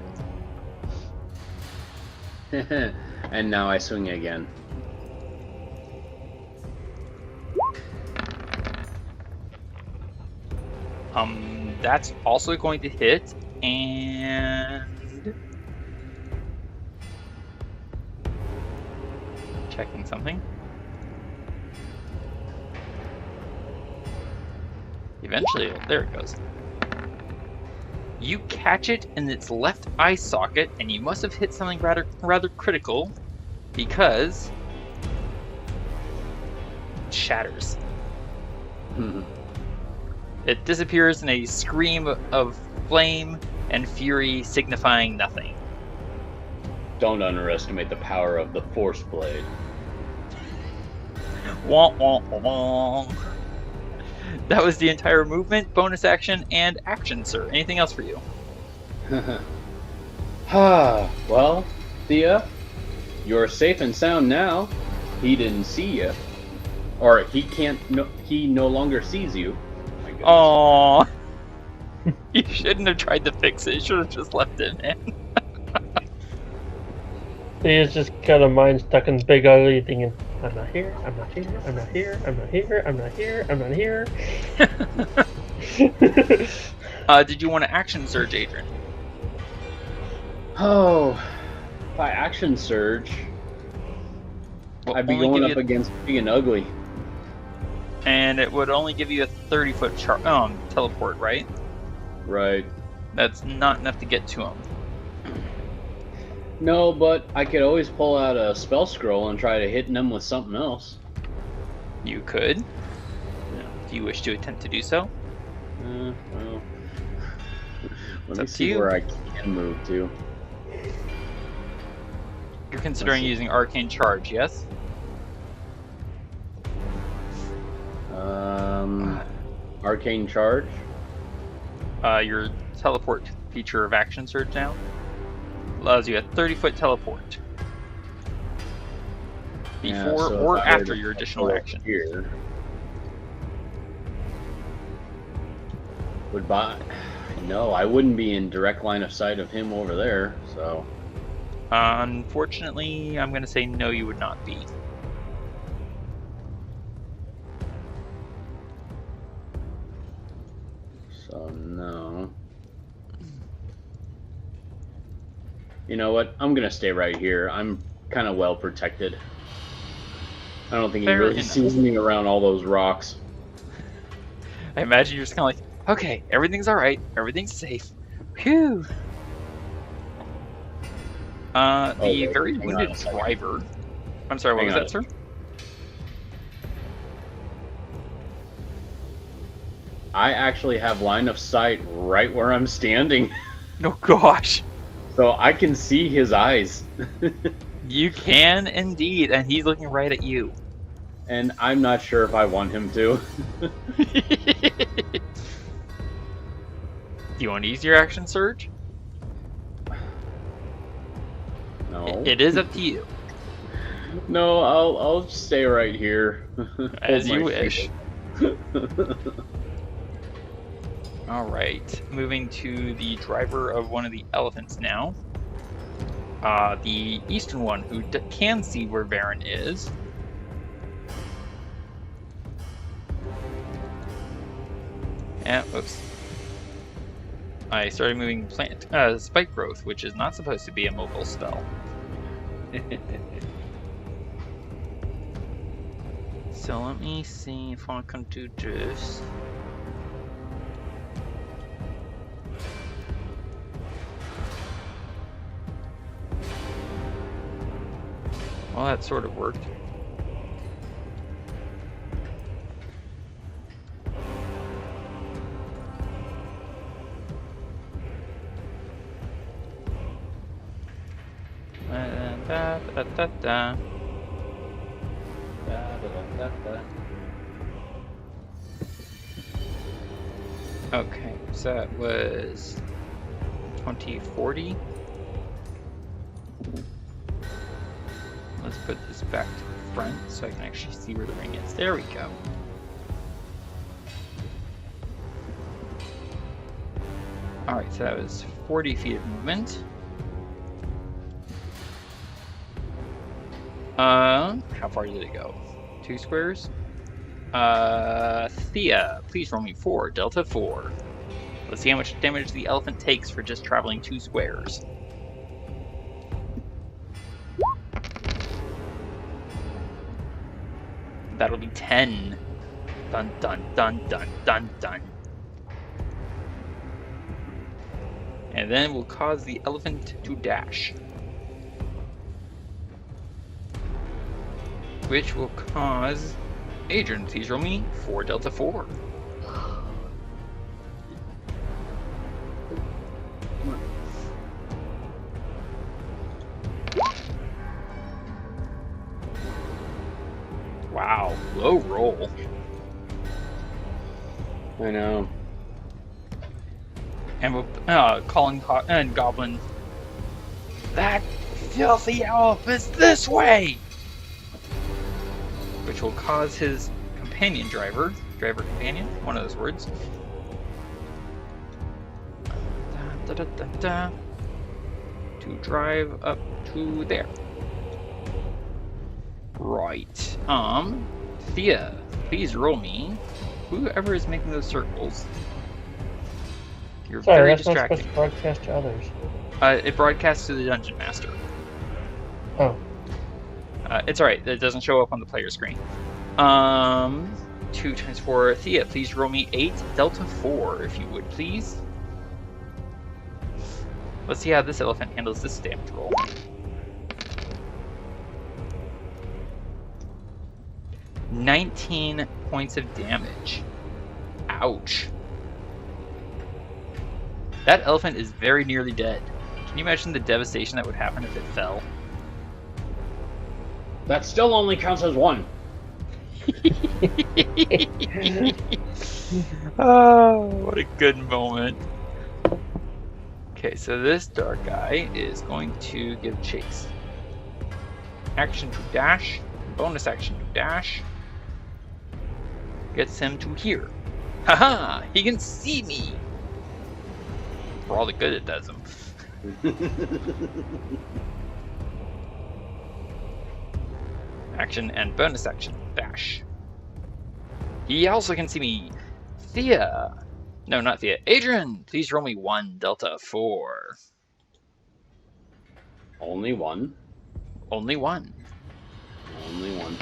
And now I swing again. That's also going to hit, and checking something. Eventually, there it goes. You catch it in its left eye socket, and you must have hit something rather critical, because it shatters. It disappears in a scream of flame and fury, signifying nothing. Don't underestimate the power of the Force Blade. Wah, wah, wah. That was the entire movement, bonus action, and action, sir. Anything else for you? Well, Thía, you're safe and sound now. He didn't see you. Or he no longer sees you. Aww. You shouldn't have tried to fix it. You should have just left it, man. He's just got a mind stuck in big ugly thinking, I'm not here, I'm not here, I'm not here, I'm not here, I'm not here, I'm not here. Did you want to action surge, Adran? Oh, by action surge, I'd be going up against big and ugly. And it would only give you a 30-foot teleport, right? Right. That's not enough to get to him. No, but I could always pull out a spell scroll and try to hit them with something else. You could. Do you wish to attempt to do so? Well, let me see where I can move to. You're considering using Arcane Charge, yes? Arcane Charge? Your teleport feature of Action Surge now allows you a 30-foot teleport. Before or after your additional action. Here. No, I wouldn't be in direct line of sight of him over there, so... Unfortunately, I'm going to say no, you would not be. So, no. You know what? I'm going to stay right here. I'm kind of well protected. I don't think he really sees me around all those rocks. I imagine you're just kind of like, okay, everything's alright, everything's safe. Phew! The very wounded driver... I'm sorry, what was that, sir? I actually have line of sight right where I'm standing. Oh gosh! So I can see his eyes. You can indeed, and he's looking right at you. And I'm not sure if I want him to. Do you want to use your action surge? No. It is up to you. No, I'll stay right here. As you wish. Alright, moving to the driver of one of the elephants now. The eastern one, who can see where Varin is. And, oops. I started moving spike growth, which is not supposed to be a mobile spell. So let me see if I can do this. Well, that sort of worked. Okay, so that was 2040. Let's put this back to the front so I can actually see where the ring is. There we go. Alright, so that was 40 feet of movement. How far did it go? 2 squares? Thía, please roll me 4, Delta 4. Let's see how much damage the elephant takes for just traveling 2 squares. That'll be 10. Dun dun dun dun dun dun. And then we'll cause the elephant to dash. Which will cause Adran, please roll me 4 Delta 4. Wow, low roll. I know. And we'll calling and Goblin. That filthy elf is this way! Which will cause his companion driver companion, one of those words, to drive up to there. Right. Thía, please roll me. Whoever is making those circles. You're very that's not distracting. supposed to broadcast to others. It broadcasts to the dungeon master. Oh. It's alright, it doesn't show up on the player screen. 2 times 4. Thía, please roll me 8 Delta 4, if you would, please. Let's see how this elephant handles this damage roll. $19 points of damage. Ouch. That elephant is very nearly dead. Can you imagine the devastation that would happen if it fell? That still only counts as 1. Oh, what a good moment. Okay, so this dark guy is going to give chase. Action to dash, bonus action to dash. Gets him to here. Haha, he can see me! For all the good it does him. Action and bonus action, dash. He also can see me. Thía. No, not Thía. Adran, please roll me 1 Delta 4. Only 1. Only 1. Only 1.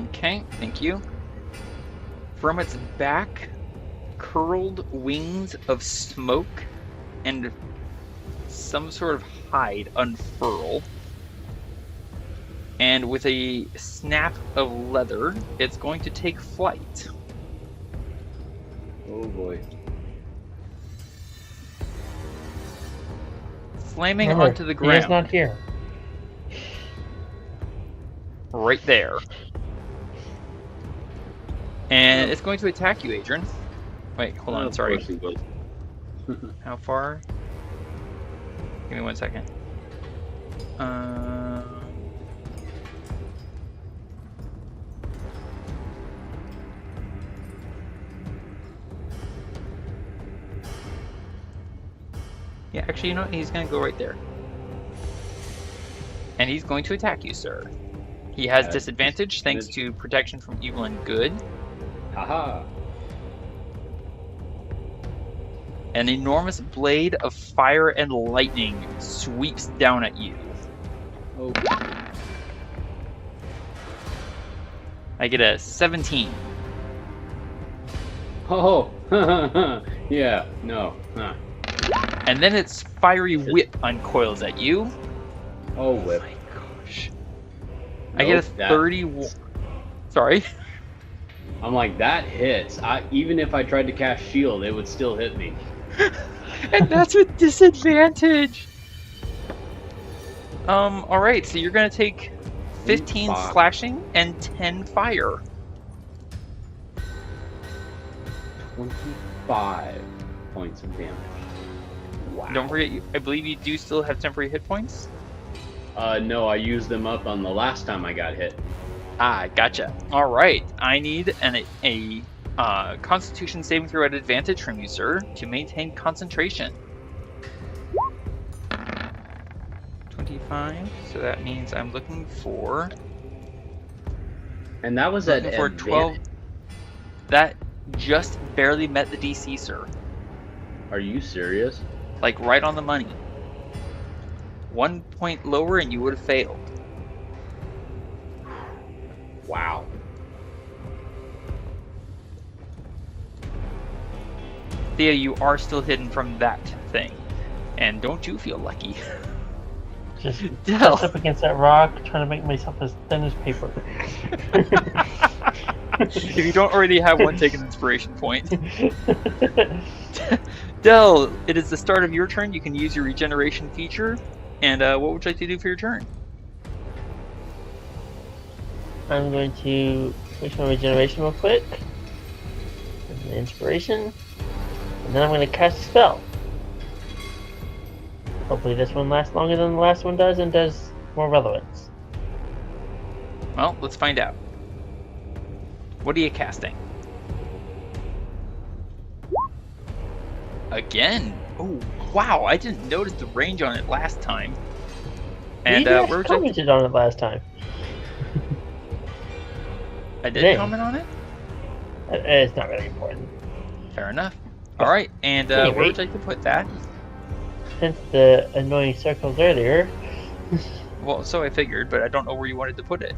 Okay, thank you. From its back, curled wings of smoke and some sort of hide unfurl. And with a snap of leather, it's going to take flight. Oh boy. Slamming Remember, onto the he is ground. not here. Right there. And it's going to attack you, Adran. Wait, hold on, sorry. How far? Give me 1 second. Yeah, actually, you know what? He's going to go right there. And he's going to attack you, sir. He has disadvantage thanks to protection from evil and good. Haha. An enormous blade of fire and lightning sweeps down at you. Oh. I get a 17. Oh. Yeah. No. Huh. And then its fiery whip uncoils at you. Oh, whip. Oh my gosh. I get a 30. Sorry. I'm like, that hits. Even if I tried to cast shield, it would still hit me. And that's with disadvantage. Alright, so you're gonna take 15 slashing and 10 fire. 25 points of damage. Wow. Don't forget, I believe you do still have temporary hit points. No, I used them up on the last time I got hit. Ah, gotcha. All right. I need a Constitution saving throw at advantage from you, sir, to maintain concentration. 25. So that means I'm looking for. And that was looking at for advantage. 12. That just barely met the DC, sir. Are you serious? Like right on the money. 1 point lower and you would have failed. Wow. Thea, you are still hidden from that thing. And don't you feel lucky? Just Del. press up against that rock, trying to make myself as thin as paper. If you don't already have one, take an inspiration point. Del, it is the start of your turn. You can use your regeneration feature. And what would you like to do for your turn? I'm going to switch my regeneration real quick. And the inspiration. And then I'm going to cast a spell. Hopefully this one lasts longer than the last one does and does more relevance. Well, let's find out. What are you casting? Again? Oh, wow, I didn't notice the range on it last time. And You where guys would you... commented on it last time. I did Dang. comment on it? It's not really important. Fair enough. Alright, and Anyway. where would you like to put that? Since the annoying circles earlier, Well, so I figured, but I don't know where you wanted to put it.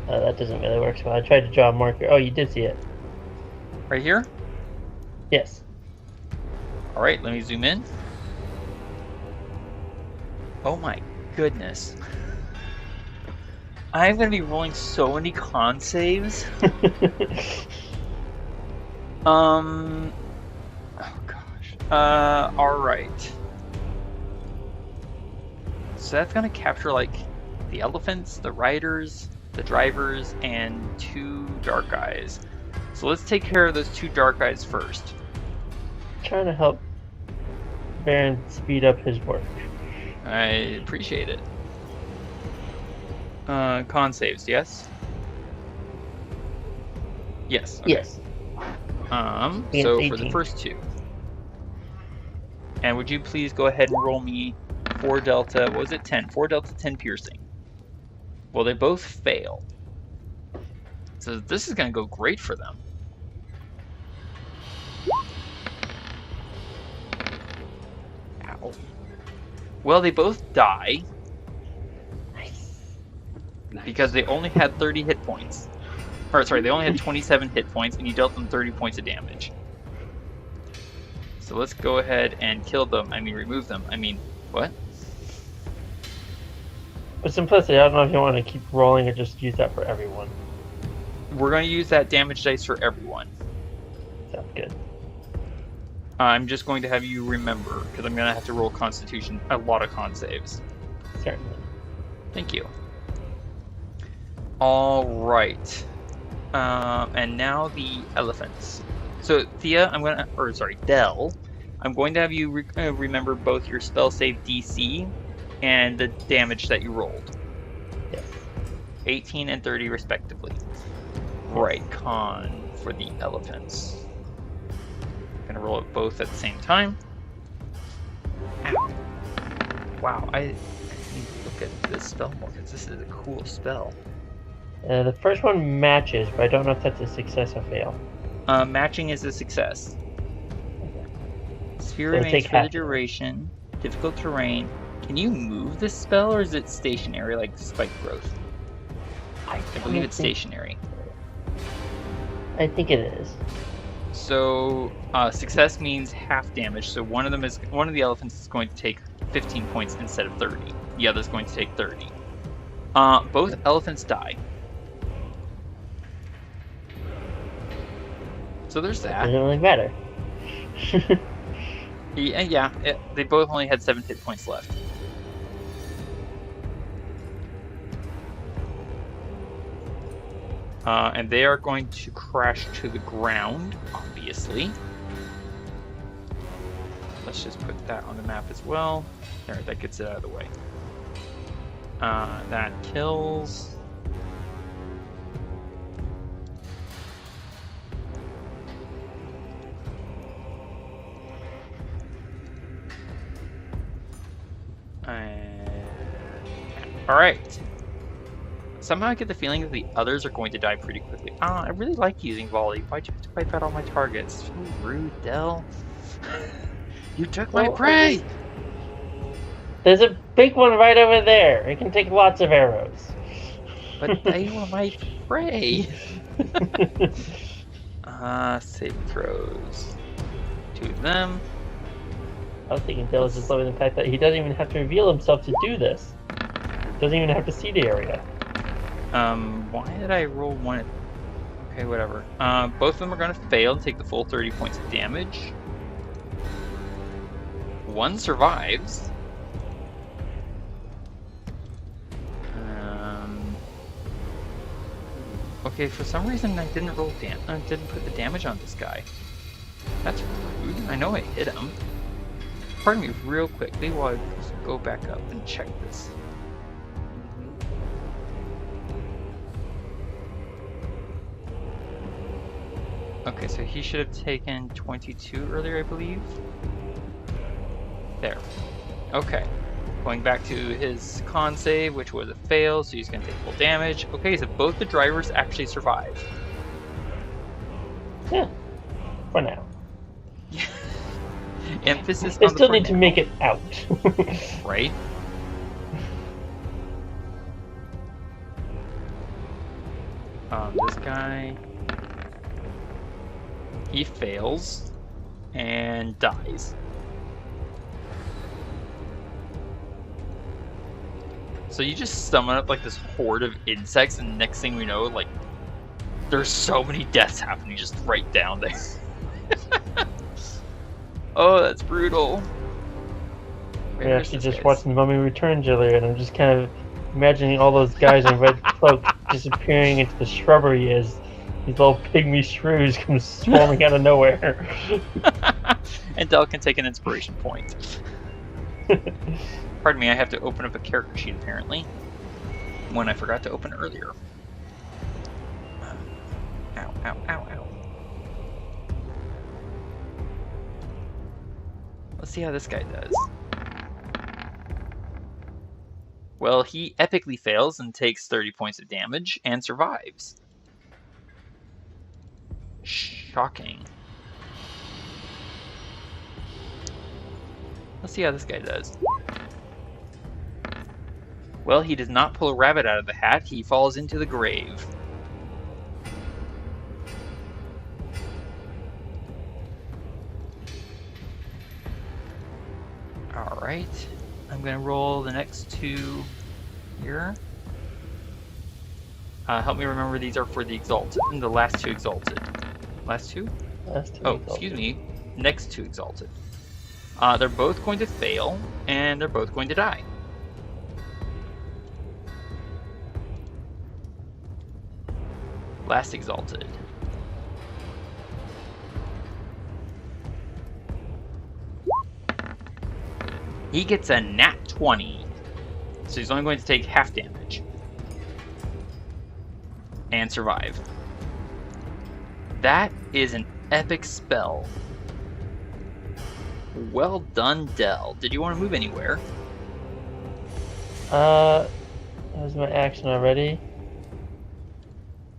that doesn't really work so well. I tried to draw a marker. Oh, you did see it. Right here? Yes. Alright, let me zoom in. Oh my goodness. I'm going to be rolling so many con saves. Oh gosh. Alright. So that's going to capture like the elephants, the riders, the drivers, and 2 dark eyes. So let's take care of those 2 dark eyes first. Trying to help Varin speed up his work. I appreciate it. Con saves, yes? Yes. Okay. Yes. So for the 18. first 2. And would you please go ahead and roll me 4 delta, what was it, 10? 4 delta 10 piercing. Well, they both fail. So this is going to go great for them. Ow. Well, they both die. Nice. Because they only had 30 hit points. Or sorry, they only had 27 hit points, and you dealt them 30 points of damage. So let's go ahead and kill them. I mean, remove them. I mean, what? For simplicity, I don't know if you want to keep rolling or just use that for everyone. We're going to use that damage dice for everyone. Sounds good. I'm just going to have you remember, because I'm going to have to roll Constitution, a lot of con saves. Certainly. Thank you. All right. And now the elephants. So Thea, Del, I'm going to have you remember both your spell save DC and the damage that you rolled. Yes. 18 and 30 respectively. Right, con for the elephants. Gonna roll it both at the same time. Ow. Wow, I need to look at this spell more because this is a cool spell. The first one matches, but I don't know if that's a success or fail. Matching is a success. Sphere So remains take for the half. duration. Difficult terrain. Can you move this spell, or is it stationary like spike growth? I believe it's stationary. I think it is. So success means half damage. So one of the elephants is going to take 15 points instead of 30. The other is going to take 30. Both elephants die. So there's that. Doesn't really matter. Yeah. They both only had 7 hit points left. And they are going to crash to the ground, obviously. Let's just put that on the map as well. There, that gets it out of the way. That kills. Alright. Somehow I get the feeling that the others are going to die pretty quickly. I really like using volley. Why'd you have to wipe out all my targets? So rude, Del. You took my prey! There's a big one right over there. It can take lots of arrows. But they were my prey! Saving throws. 2 of them. I was thinking Del is just loving the fact that he doesn't even have to reveal himself to do this. Doesn't even have to see the area. Why did I roll one? Okay, whatever. Both of them are going to fail and take the full 30 points of damage. One survives. Okay, for some reason I didn't roll I didn't put the damage on this guy. That's rude. I know I hit him. Pardon me real quickly while I just go back up and check this. Okay, so he should have taken 22 earlier, I believe. There. Okay. Going back to his con save, which was a fail, so he's going to take full damage. Okay, so both the drivers actually survive. Yeah. For now. Emphasis they on still the need to make it out. Right? This guy... He fails and dies. So you just summon up like this horde of insects, and next thing we know, like, there's so many deaths happening just right down there. Oh, that's brutal. We actually just watched The Mummy Returns earlier, and I'm just kind of imagining all those guys in red cloaks disappearing into the shrubbery as these little pygmy shrews come swarming out of nowhere. And Del can take an inspiration point. Pardon me, I have to open up a character sheet apparently. One I forgot to open earlier. Ow, ow, ow, ow. Let's see how this guy does. Well, he epically fails and takes 30 points of damage and survives. Shocking. Let's see how this guy does. Well, he does not pull a rabbit out of the hat. He falls into the grave. Alright. I'm going to roll the next 2 here. Help me remember these are for the Exalted. The last 2 Exalted. Last 2? Last 2 oh, exalted. Excuse me. Next 2 Exalted. They're both going to fail, and they're both going to die. Last Exalted. He gets a nat 20. So he's only going to take half damage. And survive. That is an epic spell. Well done, Del. Did you want to move anywhere? That was my action already.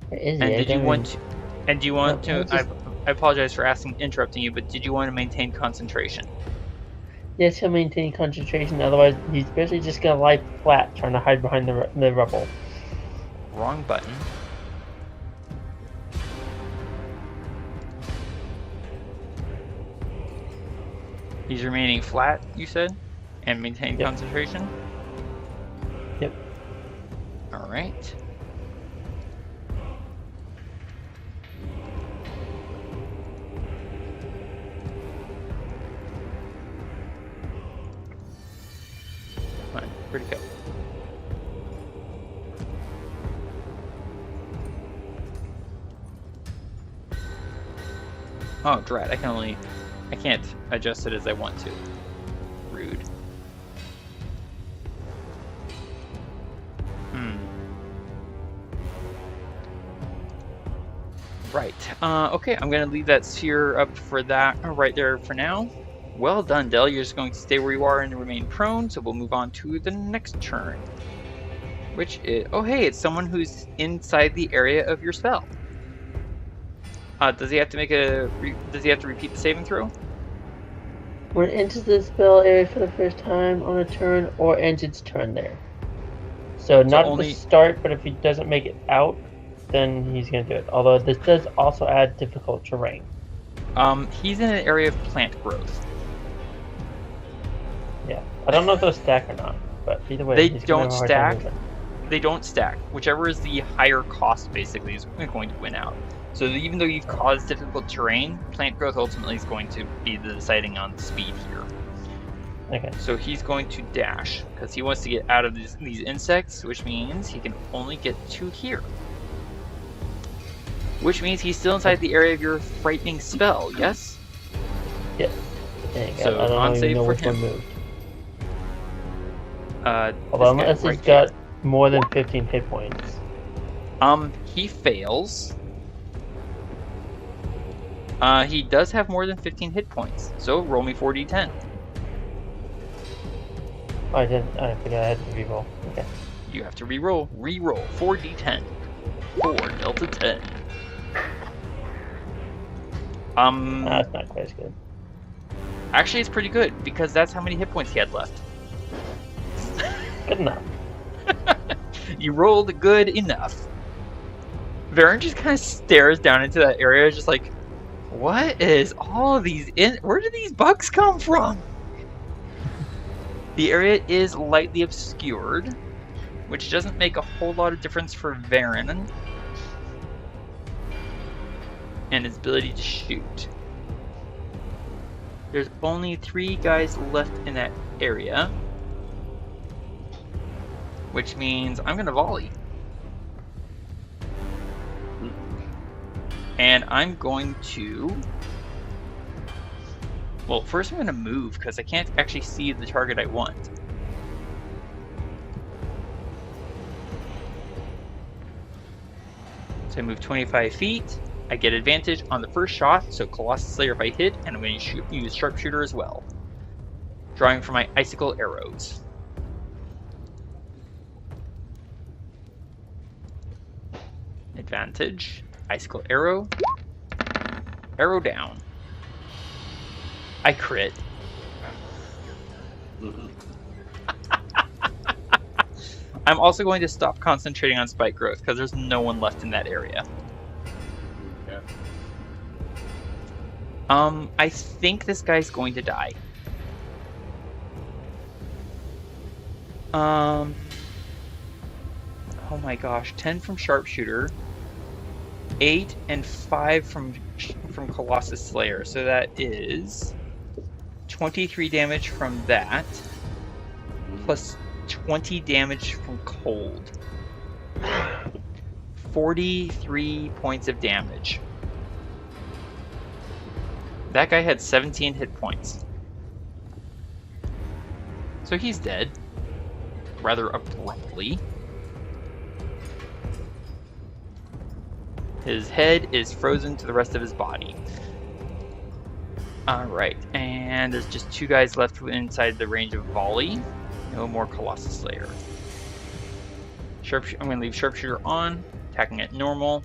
Where is And it? did you want to? And do you want No, to? I apologize for interrupting you, but did you want to maintain concentration? Yes, he'll maintain concentration. Otherwise, he's basically just gonna lie flat, trying to hide behind the rubble. Wrong button. He's remaining flat, you said? And maintain Yep. concentration? Yep. Alright. Fine. Where'd it go? Oh, drat. I can't adjust it as I want to. Rude. Right. Okay, I'm going to leave that sphere up for that right there for now. Well done, Del. You're just going to stay where you are and remain prone, so we'll move on to the next turn. Which is... Oh, hey, it's someone who's inside the area of your spell. Does he have to make a... Does he have to repeat the saving throw? When it enters the spell area for the first time on a turn or ends its turn there. So not at the start, but if he doesn't make it out, then he's going to do it. Although this does also add difficult terrain. He's in an area of plant growth. Yeah. I don't know if those stack or not, but either way... They don't stack. They don't stack. Whichever is the higher cost, basically, is going to win out. So even though you've caused difficult terrain, plant growth ultimately is going to be the deciding on speed here. Okay. So he's going to dash, because he wants to get out of these insects, which means he can only get to here. Which means he's still inside the area of your frightening spell, yes? Yes. Dang, So I don't on even save know for which him. one moved. Although Unless he's got more than 15 hit points. He fails. He does have more than 15 hit points, so roll me 4d10. Oh, I didn't. I forgot I had to reroll. Okay. You have to reroll. Reroll 4d10. 4 delta 10. That's not quite as good. Actually, it's pretty good because that's how many hit points he had left. Good enough. You rolled good enough. Varin just kind of stares down into that area, just like, what is all of these where do these bugs come from? The area is lightly obscured, which doesn't make a whole lot of difference for Varin and his ability to shoot. There's only 3 guys left in that area, which means I'm gonna volley. And I'm going to... Well, first I'm going to move, because I can't actually see the target I want. So I move 25 feet. I get advantage on the first shot, so Colossus Slayer if I hit, and I'm going to use Sharpshooter as well. Drawing for my Icicle Arrows. Advantage. Icicle Arrow. Arrow down. I crit. I'm also going to stop concentrating on spike growth because there's no one left in that area. Yeah. I think this guy's going to die. Oh my gosh, 10 from Sharpshooter. 8 and 5 from Colossus Slayer, so that is 23 damage from that, plus 20 damage from cold. 43 points of damage. That guy had 17 hit points. So he's dead, rather abruptly. His head is frozen to the rest of his body. Alright, and there's just 2 guys left inside the range of volley. No more Colossus Slayer. I'm going to leave Sharpshooter on, attacking at normal.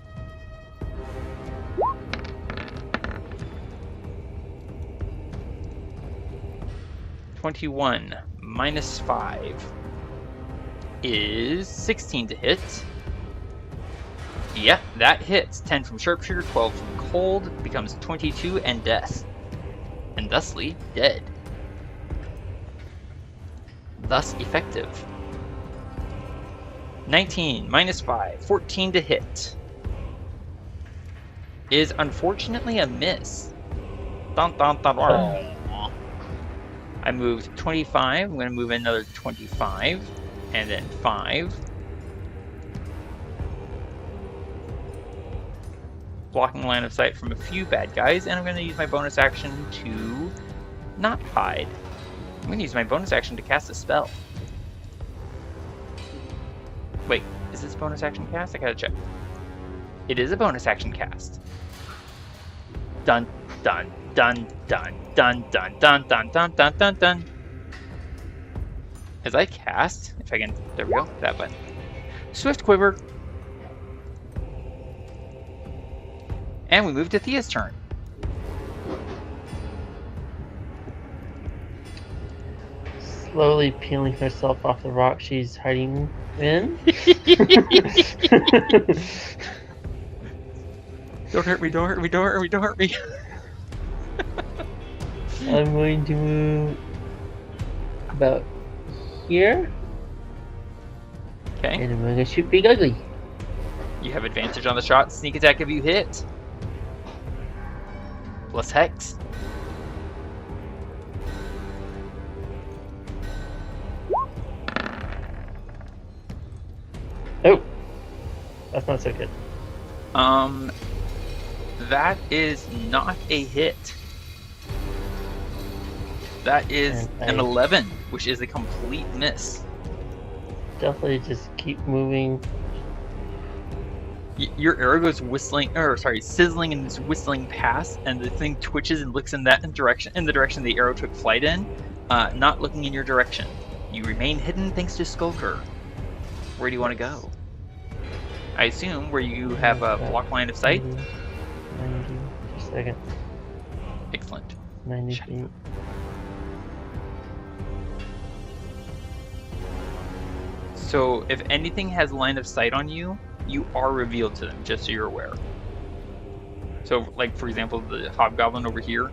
(21) minus 5 is 16 to hit. Yep, that hits. 10 from Sharpshooter, 12 from Cold, becomes 22 and Death. And thusly, dead. Thus effective. 19 minus 5, 14 to hit. Is unfortunately a miss. Dun, dun, dun, dun. I moved 25, I'm going to move another 25, and then 5. Blocking line of sight from a few bad guys, and I'm going to use my bonus action to not hide. I'm going to use my bonus action to cast a spell. Wait, is this bonus action cast? I gotta check. It is a bonus action cast. Dun dun dun dun dun dun dun dun dun dun dun dun. As I cast, if I can, there we go, that button. Swift Quiver. And we move to Thea's turn. Slowly peeling herself off the rock she's hiding in. Don't hurt me, don't hurt me, don't hurt me, don't hurt me. I'm going to move about here. Okay. And I'm going to shoot Big Ugly. You have advantage on the shot. Sneak attack if you hit. Plus Hex. Oh! That's not so good. That is not a hit. That is an 11, which is a complete miss. Definitely just keep moving. Your arrow goes sizzling and is whistling past, and the thing twitches and looks in the direction the arrow took flight in, not looking in your direction. You remain hidden thanks to Skulker. Where do you want to go? I assume where you have a block line of sight. 90. Just a second. Excellent. 90 feet. So if anything has line of sight on you, you are revealed to them, just so you're aware. So, like, for example, the hobgoblin over here.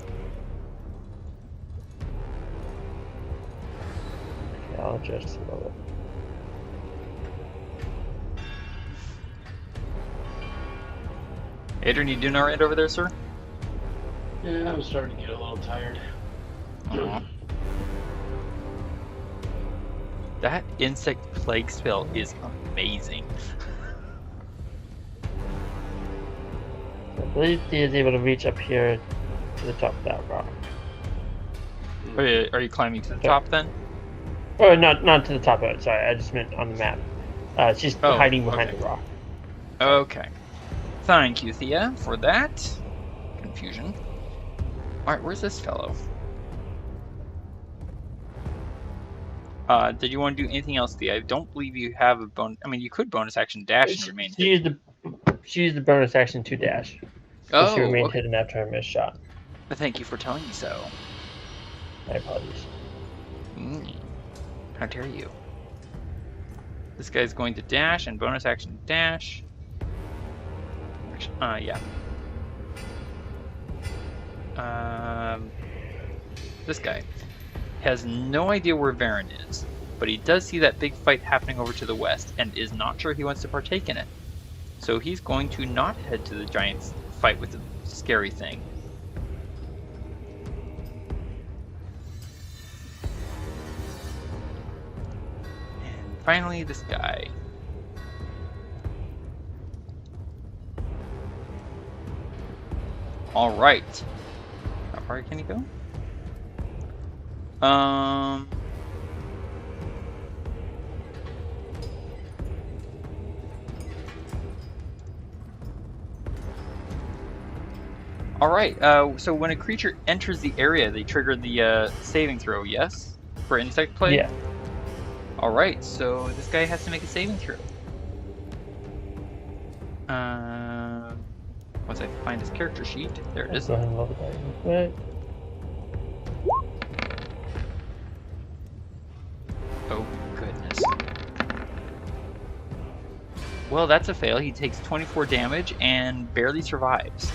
Okay, I'll adjust a little bit. Adran, you doing alright over there, sir? Yeah, I'm starting to get a little tired. Aww. That insect plague spell is amazing. I believe he is able to reach up here to the top of that rock. Are you climbing to the top then? Oh, not to the top of it. Sorry, I just meant on the map. She's hiding behind the rock. Okay. Thank you, Thea, for that confusion. Alright, where's this fellow? Did you want to do anything else, Thea? I don't believe you have a bonus. I mean, you could bonus action dash and remain hidden. She used the bonus action to dash. Oh, she remained hidden after her missed shot. Thank you for telling me so. My apologies. How dare you? This guy's going to dash and bonus action dash. Yeah. This guy has no idea where Varin is, but he does see that big fight happening over to the west and is not sure he wants to partake in it. So he's going to not head to the giant's fight with the scary thing. And finally, this guy. All right. How far can he go? All right. So when a creature enters the area, they trigger the saving throw. Yes, for insect plague. Yeah. All right. So this guy has to make a saving throw. Once I find his character sheet, there it is. Go ahead and roll the die real quick. Oh, goodness. Well, that's a fail. He takes 24 damage and barely survives.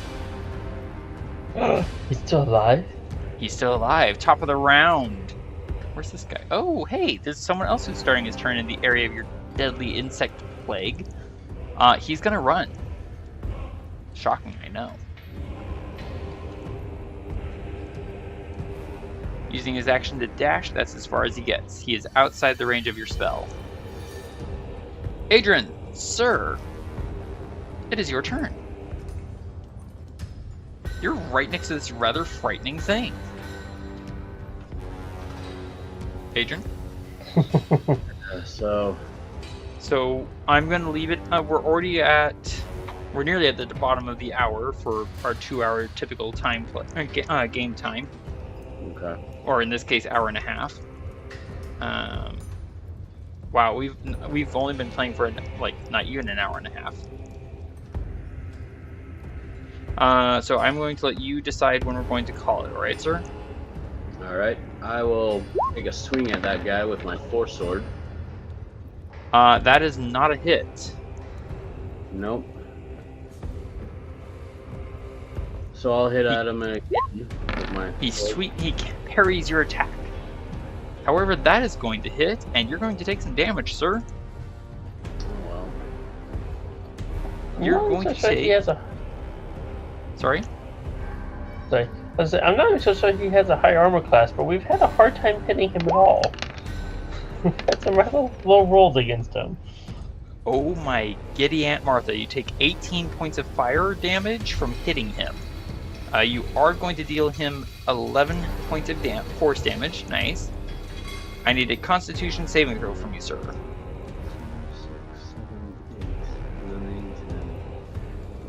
He's still alive? He's still alive. Top of the round. Where's this guy? Oh, hey, there's someone else who's starting his turn in the area of your deadly insect plague. He's gonna run. Shocking, I know. Using his action to dash, that's as far as he gets. He is outside the range of your spell. Adran, sir, it is your turn. You're right next to this rather frightening thing. Adran? So So I'm going to leave it. We're already at We're nearly at the bottom of the hour for our 2-hour typical time game time. Okay. Or in this case, hour and a half. Wow, we've only been playing for not even an hour and a half. So I'm going to let you decide when we're going to call it. All right, sir? All right. I will take a swing at that guy with my foresword. That is not a hit. Nope. So I'll hit at him again with my. He parries your attack. However, that is going to hit, and you're going to take some damage, sir. Oh, well. You're going to take. Sorry. Sorry. I'm not even so sure he has a high armor class, but we've had a hard time hitting him at all. We've had some rather low rolls against him. Oh my giddy Aunt Martha, you take 18 points of fire damage from hitting him. You are going to deal him 11 points of force damage. Nice. I need a Constitution saving throw from you, sir. 6, 7, 8, 9, 10,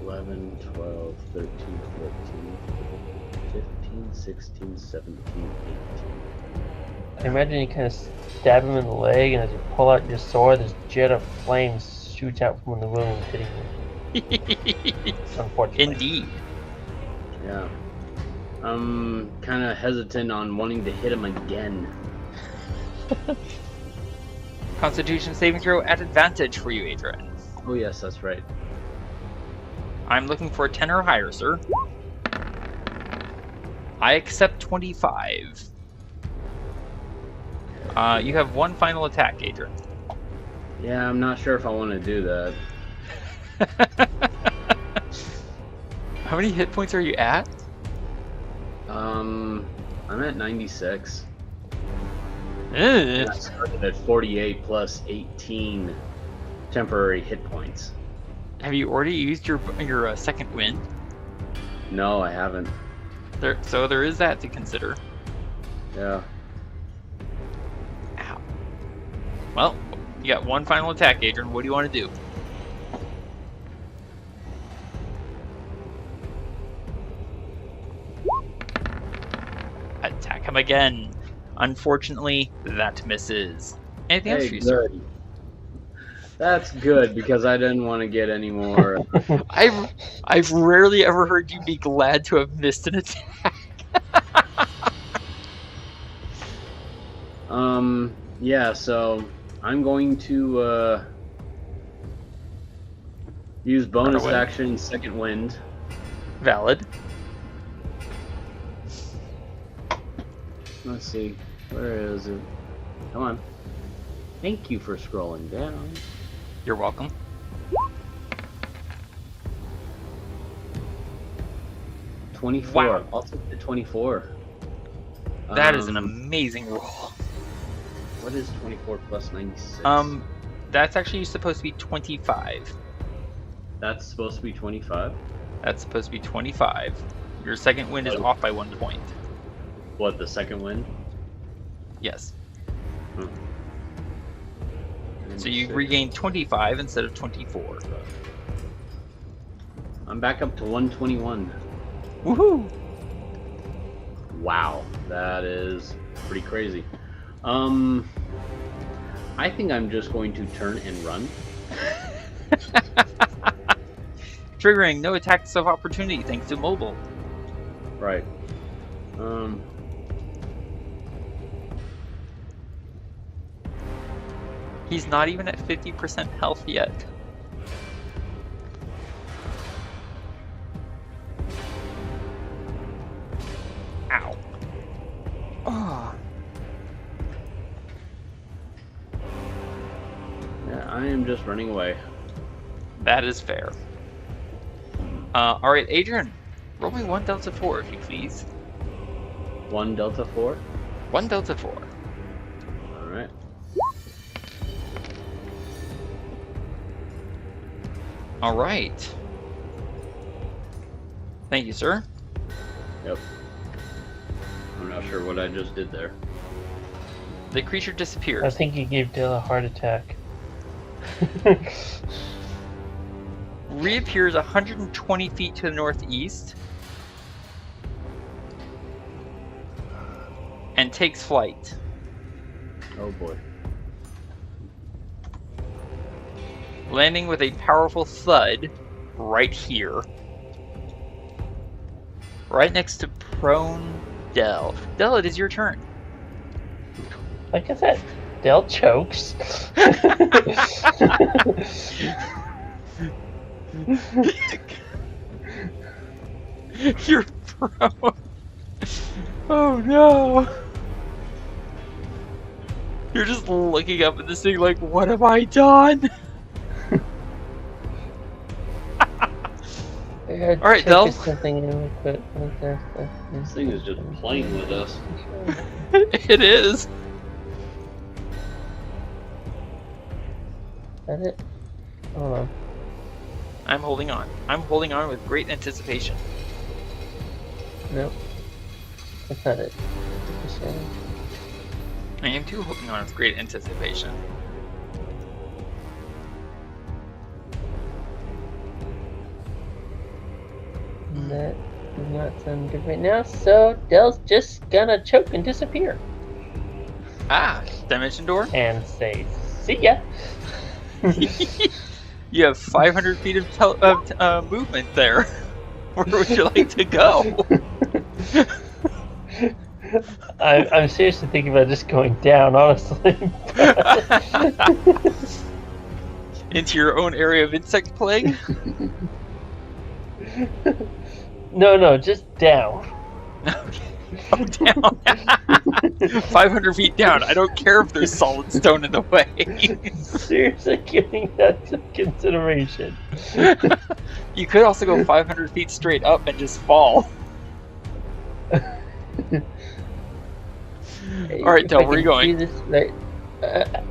11, 12, 13, 14, 15, 16, 17, 18. I imagine you kind of stab him in the leg, and as you pull out your sword, this jet of flames shoots out from the wound, hitting him. Unfortunately. Indeed. Yeah. I'm kind of hesitant on wanting to hit him again. Constitution saving throw at advantage for you, Adran. Oh yes, that's right. I'm looking for a 10 or higher, sir. I accept 25. You have one final attack, Adran. Yeah, I'm not sure if I want to do that. How many hit points are you at? I'm at 96. Ugh. And I started at 48 plus 18 temporary hit points. Have you already used your second wind? No, I haven't. So there is that to consider. Yeah. Ow. Well, you got one final attack, Adran. What do you want to do? Attack him again. Unfortunately, that misses. Anything else for you, sir? That's good because I didn't want to get any more. I've rarely ever heard you be glad to have missed an attack. Yeah, so I'm going to use bonus action second wind. Valid. Let's see, where is it? Come on. Thank you for scrolling down. You're welcome. Wow. I'll take the 24. That is an amazing roll. What is 24 plus 96? That's actually supposed to be 25. That's supposed to be 25? That's supposed to be 25. Your second wind is off by 1 point. What, the second wind? Yes. Hmm. So you regain 25 instead of 24. I'm back up to 121. Woohoo! Wow, that is pretty crazy. I think I'm just going to turn and run. Triggering no attacks of opportunity thanks to mobile. Right. He's not even at 50% health yet. Ow. Oh. Yeah, I am just running away. That is fair. Alright, Adran, roll me 1 Delta 4 if you please. 1 Delta 4? 1 Delta 4. Alright. Alright. Thank you, sir. Yep. I'm not sure what I just did there. The creature disappears. I think you gave Dale a heart attack. reappears 120 feet to the northeast, and takes flight. Oh boy. Landing with a powerful thud right here. Right next to prone Del. Del, it is your turn. Like I said, Del chokes. You're prone. Oh no. You're just looking up at this thing like, what have I done? Alright, Del. Something real quick. This thing is just playing with us. It is. Is that it? Hold on. I'm holding on. I'm holding on with great anticipation. Nope. That's not it. I am too holding on with great anticipation. That does not sound good right now, so Del's just gonna choke and disappear. Ah, dimension door? And say, see ya! You have 500 feet of movement there. Where would you like to go? I'm seriously thinking about just going down, honestly. Into your own area of insect plague? No, just down. Okay. Oh, down. 500 feet down. I don't care if there's solid stone in the way. Seriously giving that some consideration. You could also go 500 feet straight up and just fall. Alright, Del, where are you going? This, right,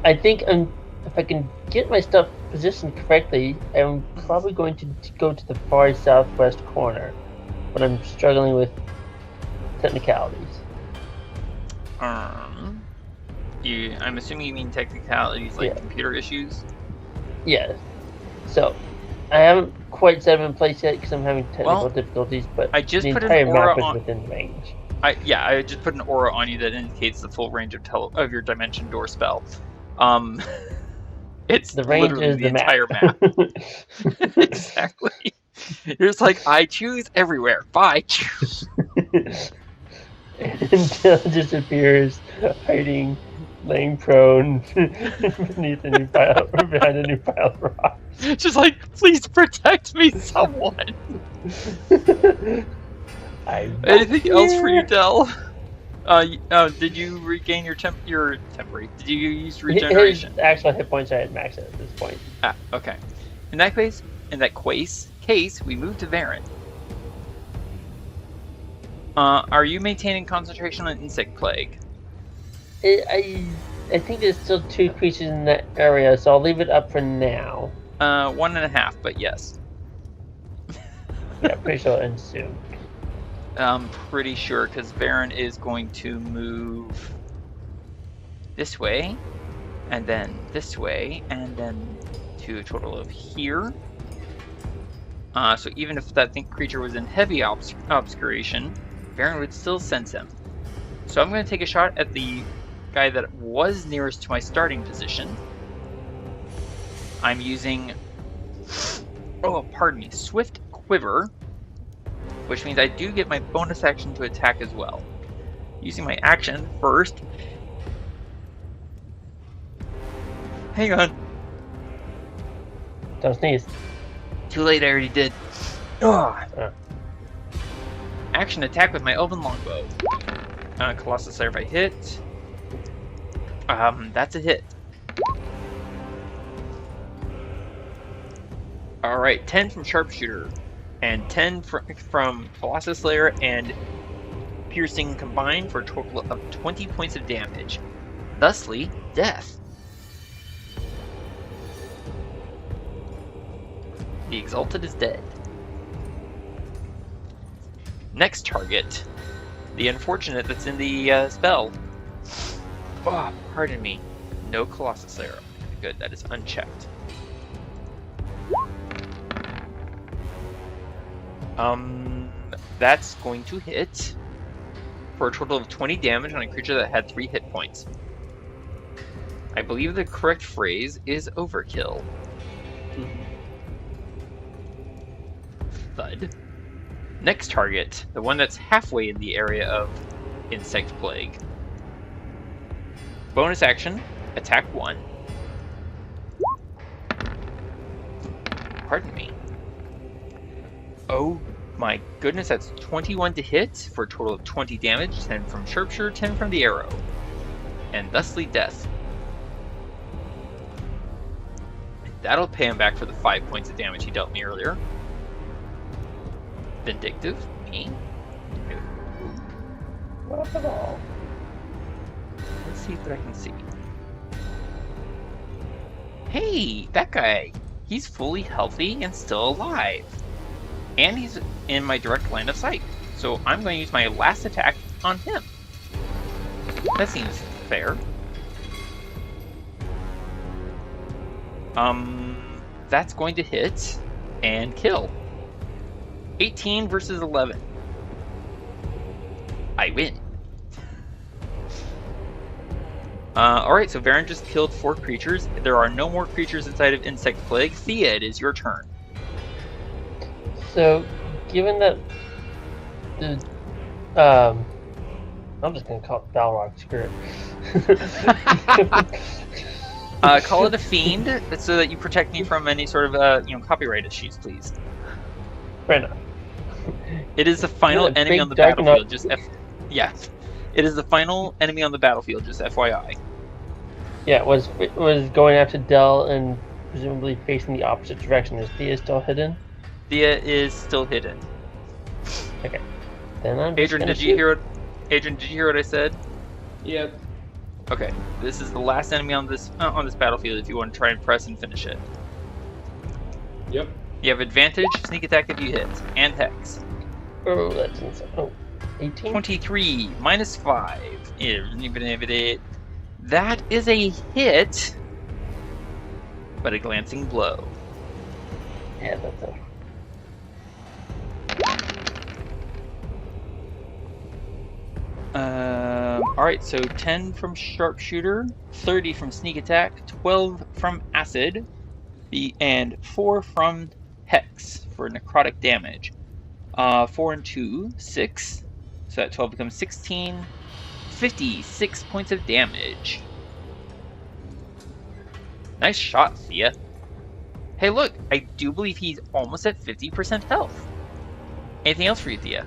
I think if I can get my stuff positioned correctly, I'm probably going to go to the far southwest corner. But I'm struggling with technicalities. I'm assuming you mean technicalities like computer issues? Yeah. So, I haven't quite set them in place yet because I'm having technical difficulties, but I just the put entire an aura map is on within range. I just put an aura on you that indicates the full range of your dimension door spell. It's the range literally is the map. entire map. Exactly. You're just like, I choose everywhere. Bye. Until it disappears, hiding, laying prone beneath behind a new pile of rocks. Just like, please protect me, someone. Anything else for you, Del? Did you regain your temporary? Did you use regeneration? His actual hit points I had maxed at this point. Ah, okay. In that case, we move to Varin. Are you maintaining concentration on insect plague? I think there's still 2 creatures in that area, so I'll leave it up for now. 1.5, but yes. Yeah, pretty sure it'll end soon. I'm pretty sure, because Varin is going to move this way, and then this way, and then to a total of here. So even if that creature was in heavy obscuration, Varin would still sense him. So I'm going to take a shot at the guy that was nearest to my starting position. I'm using, Swift Quiver, which means I do get my bonus action to attack as well. Using my action first. Hang on. Don't sneeze. Too late, I already did. Action attack with my Elven Longbow. Colossus Slayer if I hit. That's a hit. Alright, 10 from Sharpshooter. And 10 from Colossus Slayer and Piercing combined for a total of 20 points of damage. Thusly, death. The Exalted is dead. Next target. The Unfortunate that's in the spell. Oh, pardon me. No Colossus Slayer. Good, that is unchecked. That's going to hit for a total of 20 damage on a creature that had 3 hit points. I believe the correct phrase is overkill. Thud. Next target, the one that's halfway in the area of Insect Plague. Bonus action, attack 1. Pardon me. Oh my goodness, that's 21 to hit for a total of 20 damage, 10 from Sharpshooter, 10 from the arrow. And thusly death. That'll pay him back for the 5 points of damage he dealt me earlier. Vindictive, me. Not at all. Let's see what I can see. Hey, that guy. He's fully healthy and still alive. And he's in my direct line of sight. So I'm going to use my last attack on him. That seems fair. That's going to hit and kill. 18 versus 11. I win. Alright, so Varin just killed 4 creatures. There are no more creatures inside of Insect Plague. Thía, it is your turn. So, given that the I'm just gonna call it Balrog, screw it. Call it a fiend so that you protect me from any sort of copyright issues, please. Fair enough. It is the final Yeah, enemy big on the dark battlefield. knight. Yeah. It is the final enemy on the battlefield, just FYI. Yeah, it was going after Dell and presumably facing the opposite direction. Is Thea still hidden? Thea is still hidden. Okay. Then I'm Adran, did you hear what I said? Yep. Okay. This is the last enemy on this battlefield if you want to try and press and finish it. Yep. You have advantage, sneak attack if you hit, and hex. Oh, that's insane. Oh, 18? 23 minus 5. That is a hit, but a glancing blow. Yeah, that's it. Alright, so 10 from Sharpshooter, 30 from Sneak Attack, 12 from Acid, and 4 from Hex for necrotic damage. 4 and 2, 6. So that 12 becomes 16. 56 points of damage. Nice shot, Thea. Hey, look, I do believe he's almost at 50% health. Anything else for you, Thea?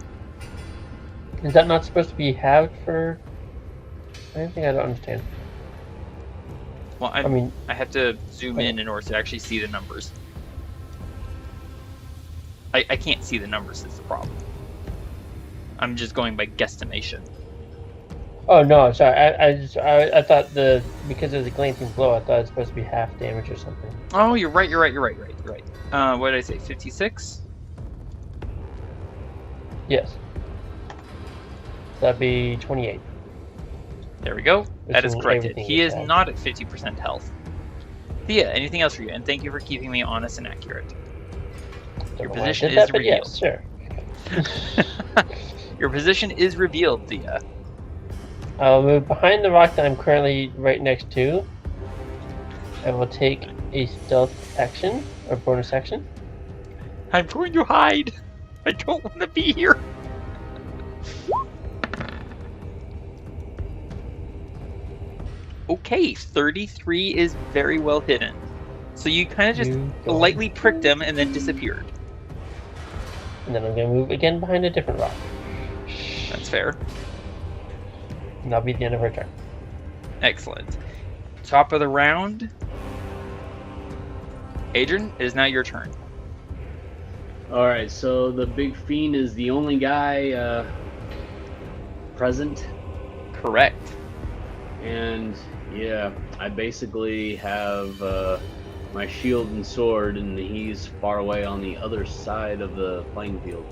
Is that not supposed to be halved for anything? I don't understand. Well, I mean, I have to zoom in order to actually see the numbers. I can't see the numbers, is the problem. I'm just going by guesstimation. oh no, sorry. I thought because it was a glancing blow, I thought it was supposed to be half damage or something. Oh, you're right. What did I say? 56? Yes. That'd be 28. There we go. That is Assuming corrected. everything He is halved. not at 50% health. Thea, anything else for you? And thank you for keeping me honest and accurate. Your Don't know why I position did that, is but revealed. yes, sure. Your position is revealed, Thea. I'll move behind the rock that I'm currently right next to. I will take a stealth action, or bonus action. I'm going to hide. I don't want to be here. Okay, 33 is very well hidden. So you kind of just You go. lightly pricked him and then disappeared. And then I'm going to move again behind a different rock. That's fair. And that'll be the end of her turn. Excellent. Top of the round. Adran, it is now your turn. Alright, so the big fiend is the only guy present. Correct. And yeah, I basically have my shield and sword, and he's far away on the other side of the playing field.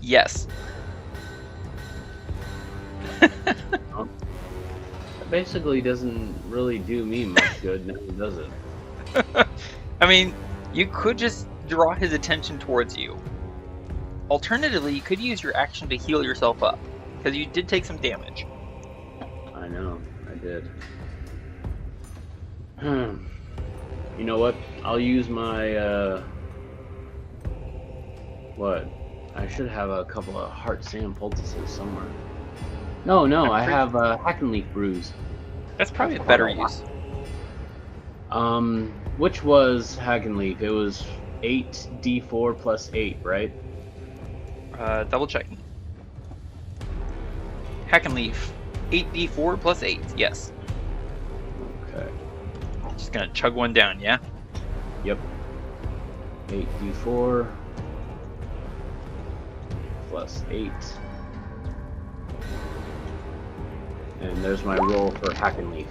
Yes. That basically doesn't really do me much good, now does it? I mean, you could just draw his attention towards you. Alternatively, you could use your action to heal yourself up, because you did take some damage. I know, I did. You know what? I'll use my, what? I should have a couple of heart sand poultices somewhere. No, I have a hack and leaf bruise. That's probably a better use. Which was hack and leaf? It was 8d4 plus 8, right? Double checking. Hack and leaf. 8d4 plus 8, yes. Okay. Just gonna chug one down, yeah? Yep. 8d4 plus 8. And there's my roll for hack and leaf.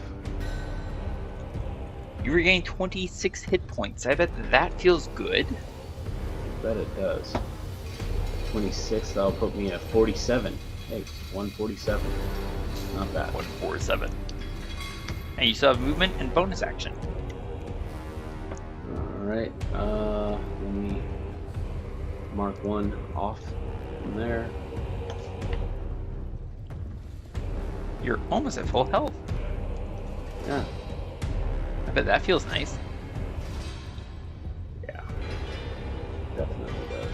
You regain 26 hit points. I bet that feels good. I bet it does. 26, that'll put me at 47. Hey, 147. Not bad. 147. And you still have movement and bonus action. Alright, let me mark one off from there. You're almost at full health. Yeah. I bet that feels nice. Yeah. Definitely does.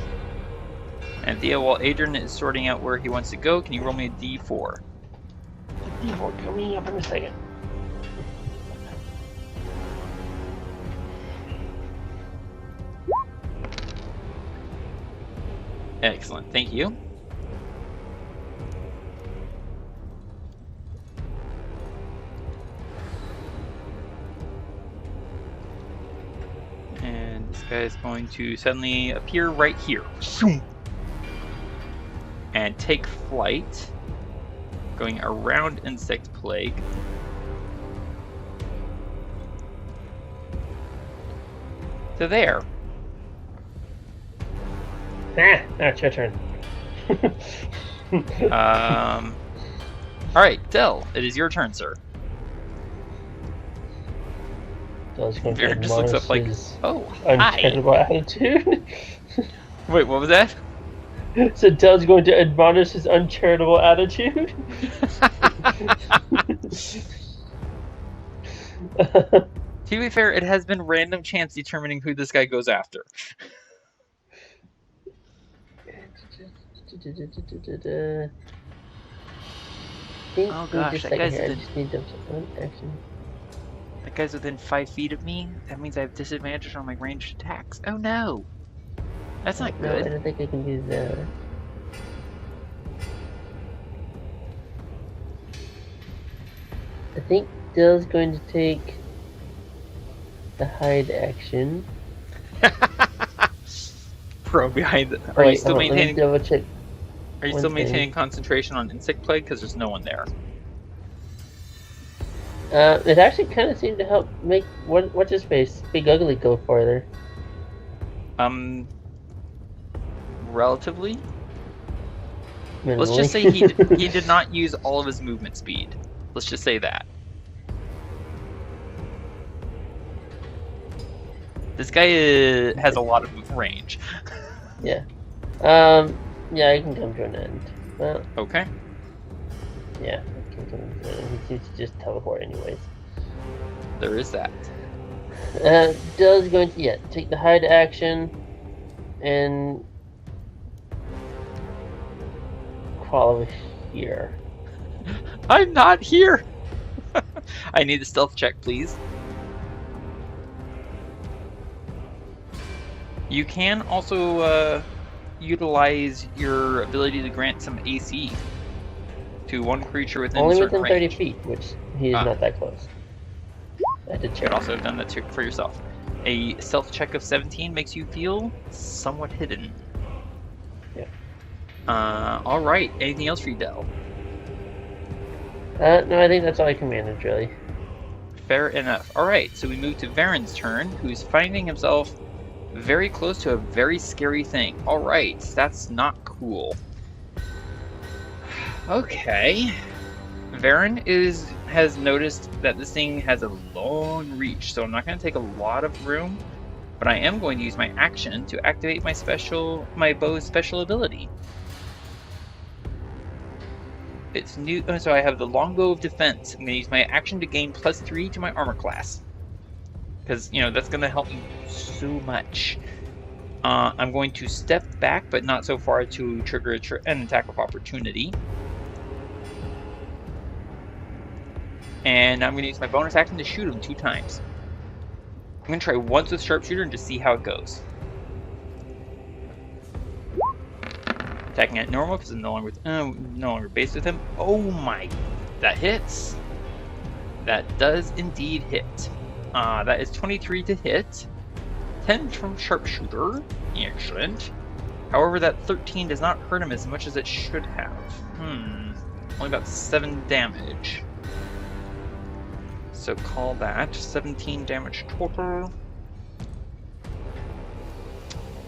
And Thía, while Adran is sorting out where he wants to go, can you roll me a d4? D4 coming up in a second. Excellent, thank you. And this guy is going to suddenly appear right here. And take flight, going around Insect Plague. To there. That's your turn. Alright, Del, it is your turn, sir. Varin just looks up like, oh, hi. Uncharitable attitude. Wait, what was that? So Del's going to admonish his uncharitable attitude. To be fair, it has been random chance determining who this guy goes after. Oh gosh, that guy's that guy's within 5 feet of me. That means I have disadvantage on my ranged attacks. Oh no! That's not good. No, I don't think I can do that. I think Dill's going to take the hide action. Pro behind it. Are you still maintaining? Double check. Are you still maintaining concentration on Insect Plague? Because there's no one there. It actually kind of seemed to help make what's his face, Big Ugly, go farther. Relatively. Minimally. Let's just say he did not use all of his movement speed. Let's just say that. This guy has a lot of range. Yeah. Yeah, I can come to an end. Well, okay. Yeah, I can come to an end. He seems to just teleport anyways. There is that. Dill's going to, take the hide action and crawl over here. I'm not here! I need a stealth check, please. You can also utilize your ability to grant some AC to one creature within only certain within 30 range. feet, which he is not that close. I had to You check. could also have done that for yourself. A stealth check of 17 makes you feel somewhat hidden. Yeah. Alright, anything else for you, Del? No, I think that's all I can manage, really. Fair enough. Alright, so we move to Varin's turn, who's finding himself very close to a very scary thing. Alright, that's not cool. Okay. Varin has noticed that this thing has a long reach, so I'm not going to take a lot of room. but I am going to use my action to activate my bow's special ability. It's new, so I have the longbow of defense. I'm going to use my action to gain +3 to my armor class. Because, that's going to help me so much. I'm going to step back, but not so far to trigger an attack of opportunity. And I'm going to use my bonus action to shoot him 2 times. I'm going to try once with sharpshooter and just see how it goes. Attacking at normal because I'm no longer based with him. Oh my, that hits. That does indeed hit. That is 23 to hit. 10 from sharpshooter. Excellent. However, that 13 does not hurt him as much as it should have. Only about 7 damage. So call that 17 damage total.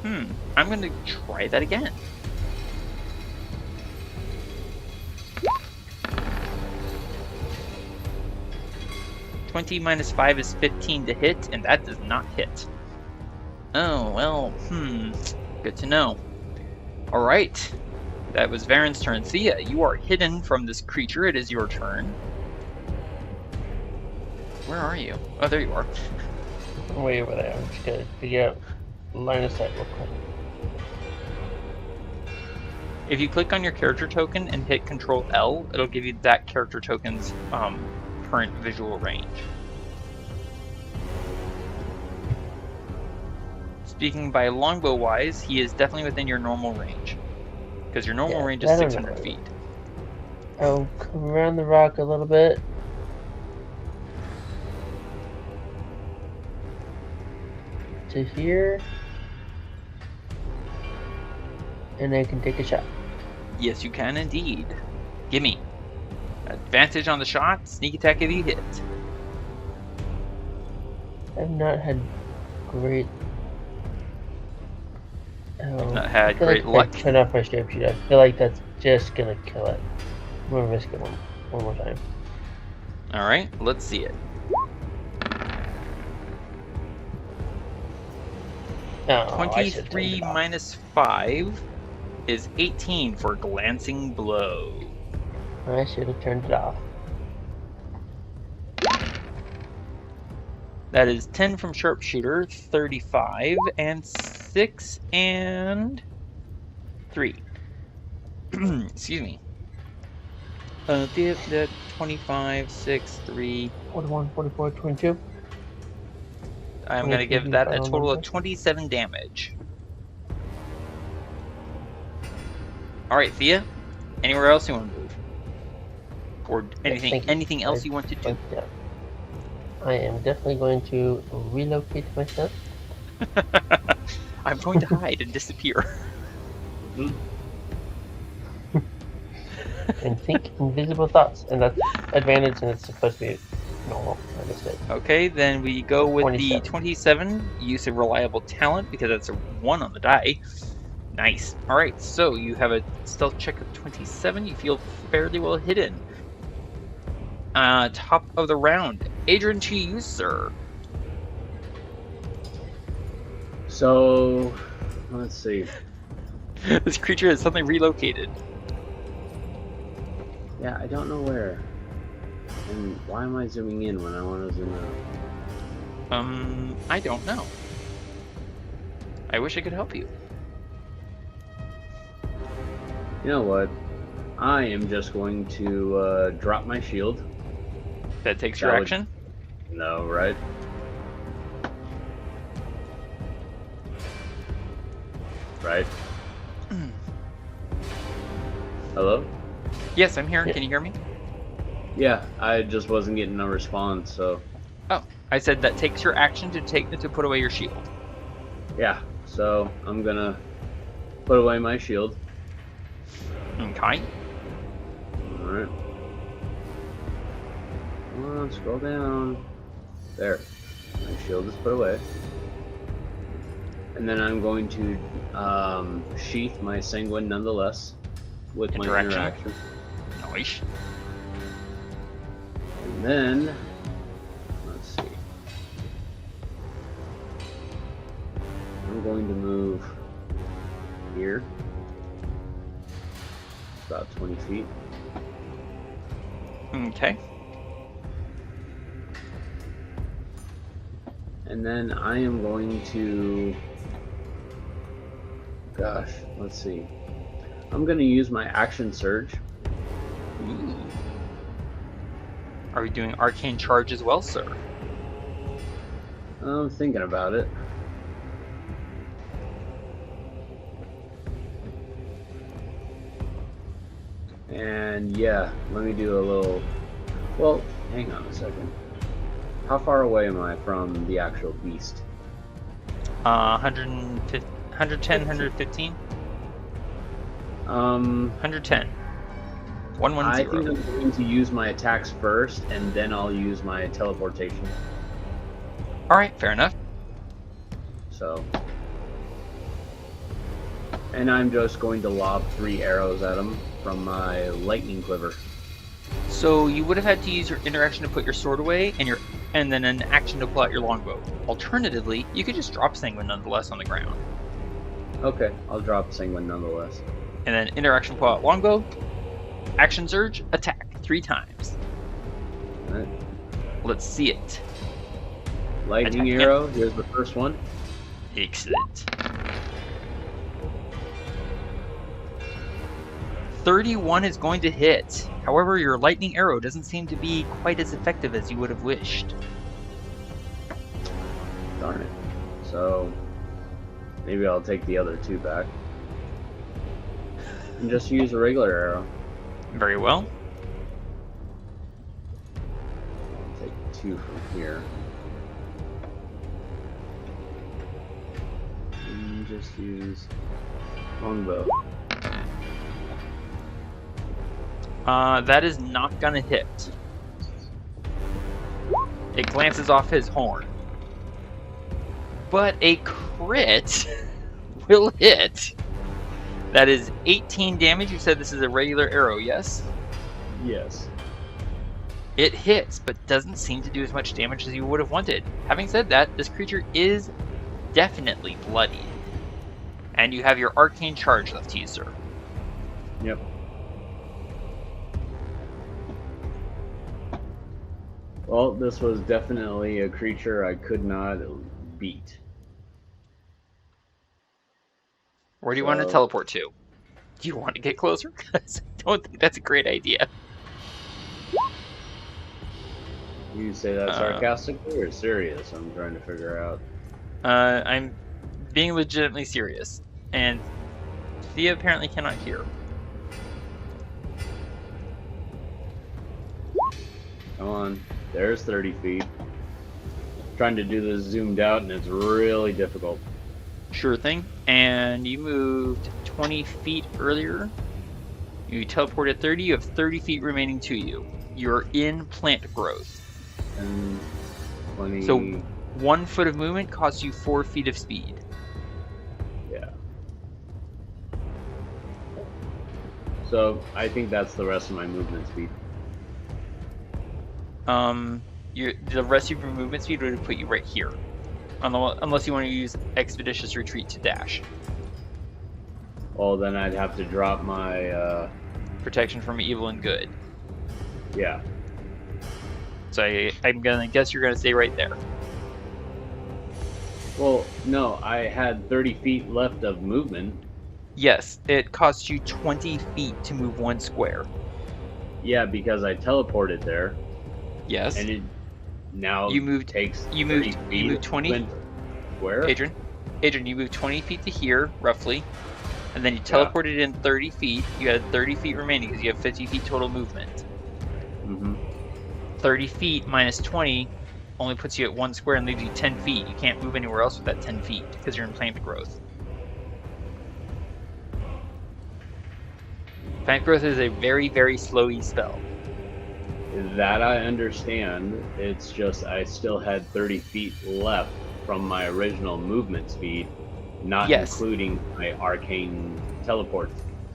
I'm going to try that again. 20 minus 5 is 15 to hit, and that does not hit. Oh, well, good to know. Alright, that was Varin's turn. Thea, you are hidden from this creature. It is your turn. Where are you? Oh, there you are. I'm way over there. I'm just gonna figure out line of sight real quick. If you click on your character token and hit Control L, it'll give you that character token's current visual range. Speaking by longbow wise, he is definitely within your normal range. Because your normal range is 600 feet. I'll come around the rock a little bit. To here. And I can take a shot. Yes, you can indeed. Gimme. Advantage on the shot, sneak attack if you hit. I've not had great... Not had great luck. Turn off my sharpshooter. I feel like that's just gonna kill it. I'm gonna risk it one more time. Alright, let's see it. Oh, 23 minus 5 is 18 for glancing blow. I should have turned it off. That is 10 from sharpshooter, 35, and 6 and 3. Excuse me. The 25, 6, 3. 41, 44, 22. I'm going to give that a total of 27 damage. Alright, Thea. Anywhere else you want to move? Or anything else you want to do? I am definitely going to relocate myself. I'm going to hide and disappear. And think invisible thoughts. And that's advantage, and it's supposed to be normal. I missed it. Okay, then we go with 27. the 27. Use of reliable talent, because that's a 1 on the die. Nice. Alright, so you have a stealth check of 27. You feel fairly well hidden. Top of the round. Adran, to you, sir. So, let's see. This creature is suddenly relocated. Yeah, I don't know where. And why am I zooming in when I want to zoom out? I don't know. I wish I could help you. You know what? I am just going to drop my shield. That takes your action? No, right? Right? Hello? Yes, I'm here. Yeah. Can you hear me? Yeah, I just wasn't getting a response, so... Oh, I said that takes your action to put away your shield. Yeah, so I'm gonna put away my shield. Okay. Alright. Come on, scroll down. There. My shield is put away. And then I'm going to sheath my sanguine nonetheless with my interaction. Nice. And then, let's see. I'm going to move here. About 20 feet. Okay. And then I am going to... Gosh, let's see. I'm going to use my action surge. Ooh. Are we doing arcane charge as well, sir? I'm thinking about it. And yeah, let me do a little... Well, hang on a second. How far away am I from the actual beast? 110, 115? 110. 110. I think I'm going to use my attacks first, and then I'll use my teleportation. Alright, fair enough. So... And I'm just going to lob 3 arrows at him from my lightning quiver. So you would have had to use your interaction to put your sword away, and then an action to pull out your longbow. Alternatively, you could just drop Sanguine nonetheless on the ground. Okay, I'll drop Sanguine nonetheless. And then interaction, pull out longbow, action surge, attack 3 times. Alright. Let's see it. Lightning Attack arrow, here's the first one. Excellent. 31 is going to hit. However, your lightning arrow doesn't seem to be quite as effective as you would have wished. Darn it. So, maybe I'll take the other 2 back. And just use a regular arrow. Very well. Take 2 from here. And just use longbow. That is not gonna hit. It glances off his horn. But a crit will hit. That is 18 damage. You said this is a regular arrow, yes? Yes. It hits, but doesn't seem to do as much damage as you would have wanted. Having said that, this creature is definitely bloodied. And you have your arcane charge left to use, sir. Yep. Well, this was definitely a creature I could not beat. Where do you want to teleport to? Do you want to get closer? Because I don't think that's a great idea. You say that sarcastically or serious? I'm trying to figure out. I'm being legitimately serious. And Thea apparently cannot hear. Come on. There's 30 feet. Trying to do this zoomed out and it's really difficult. Sure thing. And you moved 20 feet earlier. You teleported 30. You have 30 feet remaining to you. You're in plant growth. And 20... So 1 foot of movement costs you 4 feet of speed. Yeah. So I think that's the rest of my movement speed. The rest of your movement speed would put you right here. Unless you want to use Expeditious Retreat to dash. Well, then I'd have to drop my... Protection from evil and good. Yeah. So I'm gonna guess you're gonna stay right there. Well, no, I had 30 feet left of movement. Yes, it costs you 20 feet to move 1 square. Yeah, because I teleported there. Yes. And it now takes you 30 moved feet. you moved 20. Where? Adran, you moved 20 feet to here, roughly. And then you teleported in 30 feet. You had 30 feet remaining because you have 50 feet total movement. Mm-hmm. 30 feet minus 20 only puts you at 1 square and leaves you 10 feet. You can't move anywhere else with that 10 feet because you're in plant growth. Plant growth is a very, very slowy spell. That I understand. It's just I still had 30 feet left from my original movement speed, not including my arcane teleport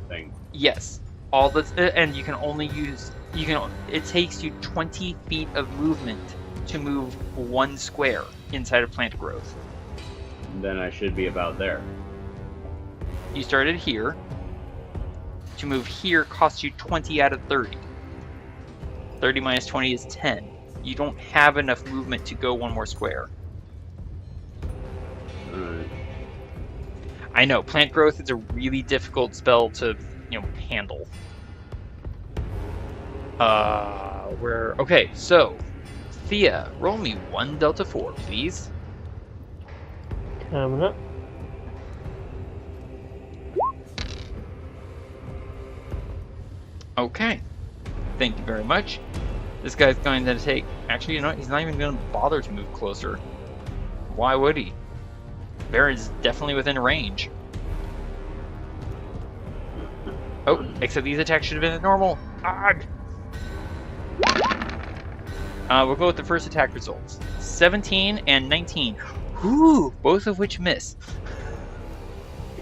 thing. Yes. All that's and you can only use it takes you 20 feet of movement to move 1 square inside of plant growth. then I should be about there. You started here. To move here costs you 20 out of 30. 30 minus 20 is 10. You don't have enough movement to go one more square. Alright. I know, plant growth is a really difficult spell to, handle. Okay, so, Thía, roll me 1 Delta 4, please. Coming up. Okay, thank you very much. This guy's going to take... Actually, he's not even going to bother to move closer. Why would he? Varin's definitely within range. Oh, except these attacks should have been normal. We'll go with the first attack results. 17 and 19. Whew, both of which miss.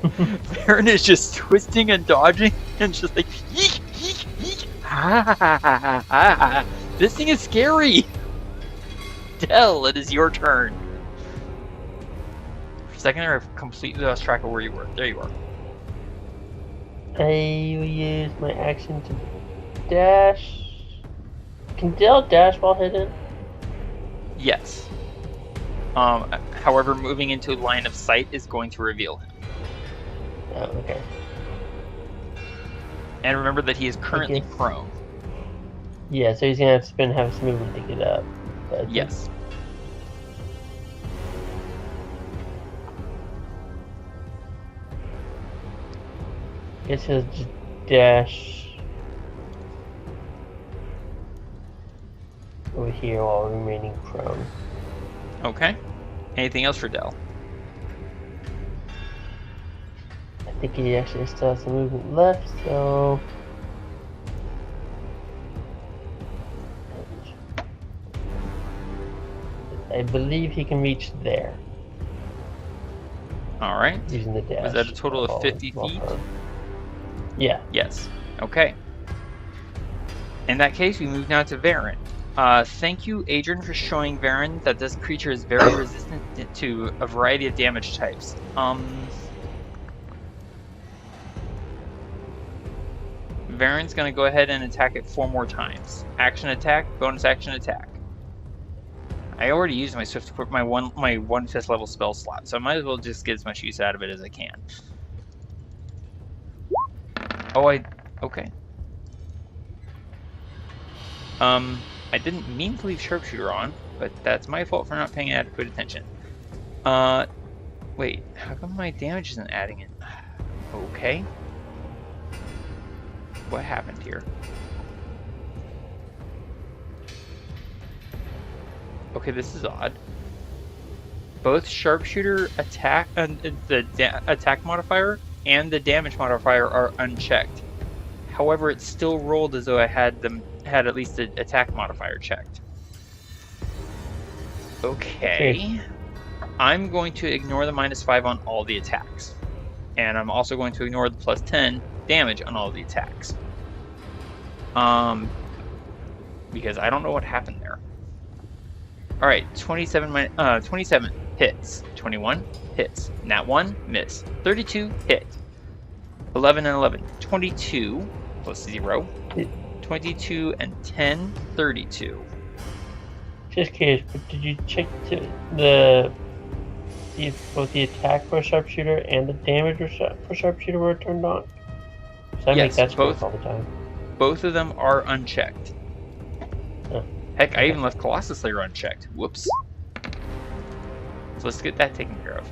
Varin is just twisting and dodging and just like, yeek, yeek, yeek. This thing is scary. Del, it is your turn. For a second, I completely lost track of where you were. There you are. I will use my action to dash. Can Del dash while hidden? Yes. However, moving into line of sight is going to reveal him. Oh, okay. And remember that he is currently prone. Yeah, so he's gonna have to spend half his movement to get up. But Yes. I guess he'll just dash over here while remaining prone. Okay. Anything else for Del? I think he actually still has some movement left, so I believe he can reach there Alright. using the dash. Was that a total of 50 feet? Yeah. Yes. Okay. In that case, we move now to Varin. Thank you, Adran, for showing Varin that this creature is very resistant to a variety of damage types. Varin's gonna go ahead and attack it 4 more times. Action attack, bonus action attack. I already used my my one 5th level spell slot, so I might as well just get as much use out of it as I can. Okay. I didn't mean to leave sharpshooter on, but that's my fault for not paying adequate attention. Wait, how come my damage isn't adding it? Okay. What happened here? Okay, this is odd. Both sharpshooter attack and the attack modifier and the damage modifier are unchecked. However, it still rolled as though I had at least the attack modifier checked. Okay. I'm going to ignore the -5 on all the attacks. And I'm also going to ignore the +10 damage on all the attacks. Because I don't know what happened there. Alright, 27 hits. 21 hits. Nat 1, miss. 32 hit. 11 and 11. 22 plus 0. 22 and 10, 32. Just curious, but did you check see if both the attack for a sharpshooter and the damage for sharpshooter were turned on? So I make that both all the time. Both of them are unchecked. Oh. Heck, I even left Colossus Slayer unchecked. Whoops. So let's get that taken care of.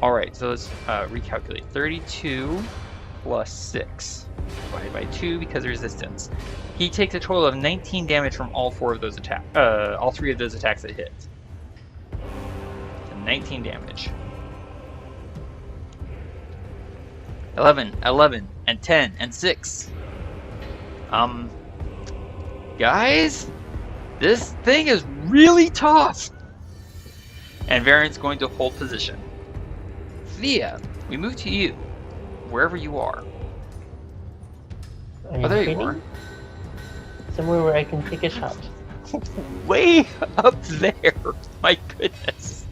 Alright, so let's recalculate. 32 plus 6 divided by 2 because of resistance. He takes a total of 19 damage from all 3 of those attacks that hit. So 19 damage. 11, 11, and 10, and 6. Guys, this thing is really tough. And Varin's going to hold position. Thía, we move to you, wherever you are. Oh, there you are. Somewhere where I can take a shot. Way up there. My goodness.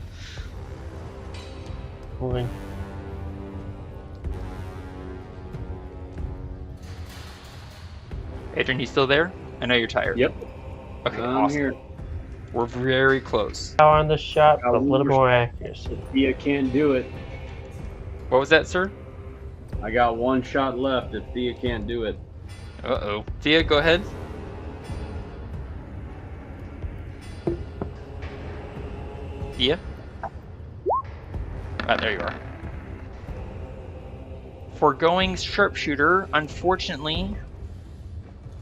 moving. Adran, you still there? I know you're tired. Yep. Okay, I'm awesome. here. We're very close. Power on the shot, Got but a little one more accuracy. Thea can't do it. What was that, sir? I got one shot left if Thea can't do it. Uh-oh. Thea, go ahead. Thea? Ah, there you are. Foregoing sharpshooter, unfortunately,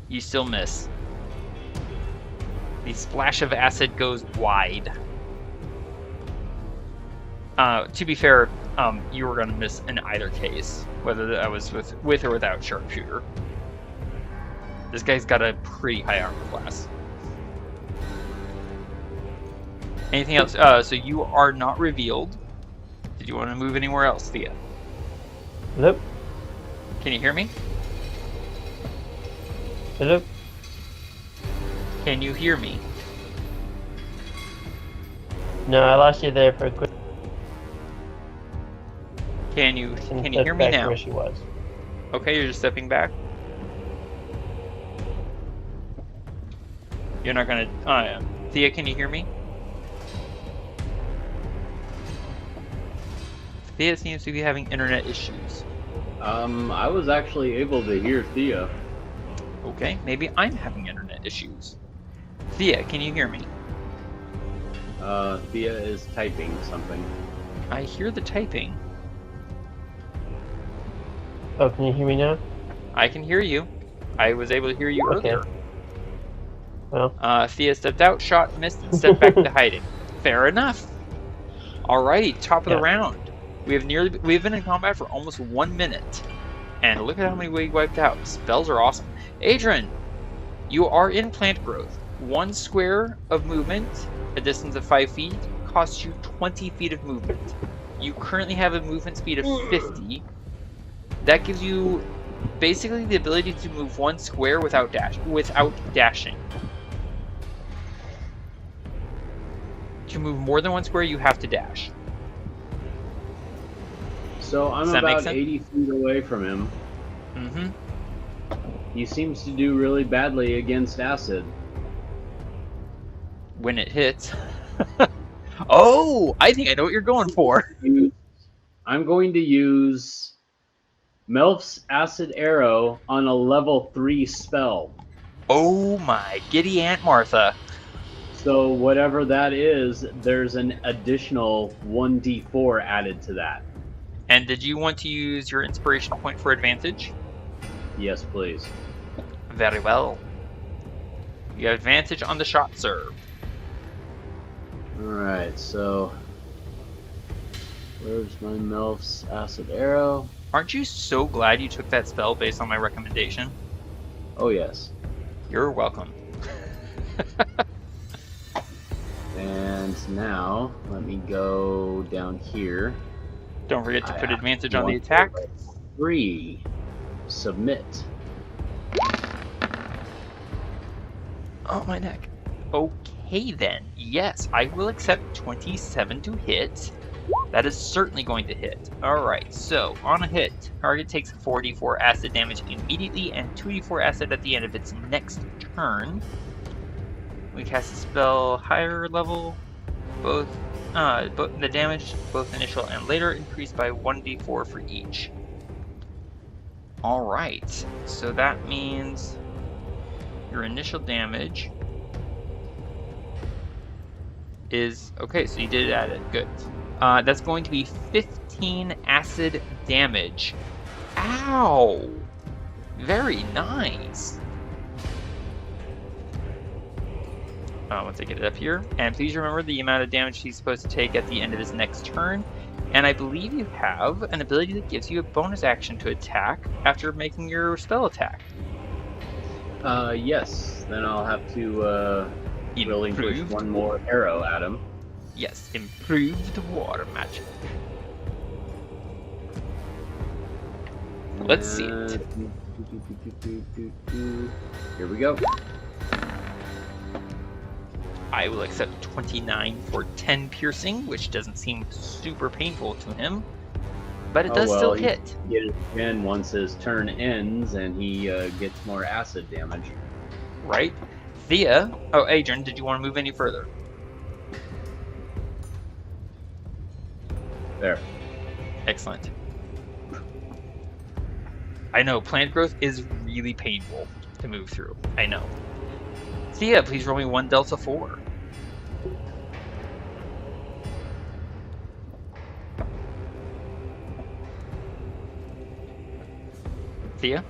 you still miss. The splash of acid goes wide. To be fair, you were going to miss in either case, whether that was with or without sharpshooter. This guy's got a pretty high armor class. Anything else? So you are not revealed. Did you want to move anywhere else, Thea? Hello? Can you hear me? Hello? Can you hear me? No, I lost you there for a quick. Can you Step hear me back now? Where she was. Okay, you're just stepping back. You're not gonna. Oh yeah. Thea, can you hear me? Thea seems to be having internet issues. I was actually able to hear Thea. Okay, maybe I'm having internet issues. Thea, can you hear me? Thea is typing something. I hear the typing. Oh, can you hear me now? I can hear you. I was able to hear you Okay. earlier. Well, Thea stepped out, shot, missed, and stepped back into hiding. Fair enough. Alrighty, top of the round. We've been in combat for almost 1 minute. And look at how many we wiped out. Spells are awesome. Adran, you are in plant growth. 1 square of movement, a distance of 5 feet, costs you 20 feet of movement. You currently have a movement speed of 50. That gives you basically the ability to move 1 square without dashing. To move more than 1 square, you have to dash. So I'm Does that make about sense? 80 feet away from him. Mm-hmm. He seems to do really badly against acid. When it hits. Oh, I think I know what you're going for. I'm going to use Melf's Acid Arrow on a level 3 spell. Oh my giddy Aunt Martha. So whatever that is, there's an additional 1d4 added to that. And did you want to use your inspiration point for advantage? Yes, please. Very well. You have advantage on the shot serve. Alright, so where's my Melf's Acid Arrow? Aren't you so glad you took that spell based on my recommendation? Oh yes. You're welcome. And now, let me go down here. Don't forget to put I advantage on the want attack. 3. Submit. Oh, my neck. Okay then. Yes, I will accept 27 to hit. That is certainly going to hit. Alright, so on a hit, target takes 4d4 acid damage immediately and 2d4 acid at the end of its next turn. We cast a spell higher level. Both the damage, both initial and later, increased by 1d4 for each. Alright, so that means your initial damage is... Okay, so you did add it. Good. That's going to be 15 acid damage. Ow! Very nice. Once I get it up here. And please remember the amount of damage he's supposed to take at the end of his next turn. And I believe you have an ability that gives you a bonus action to attack after making your spell attack. Yes. Then I'll have to relinquish Improved? one more arrow at him. Yes, improved water magic. Let's see it. Here we go. I will accept 29 for 10 piercing, which doesn't seem super painful to him. But it does still hit. He get it again once his turn ends, and he gets more acid damage. Right. Thea. Oh, Adran, did you want to move any further? There. Excellent. I know, plant growth is really painful to move through. I know. Thea, please roll me 1 Delta 4. Thea?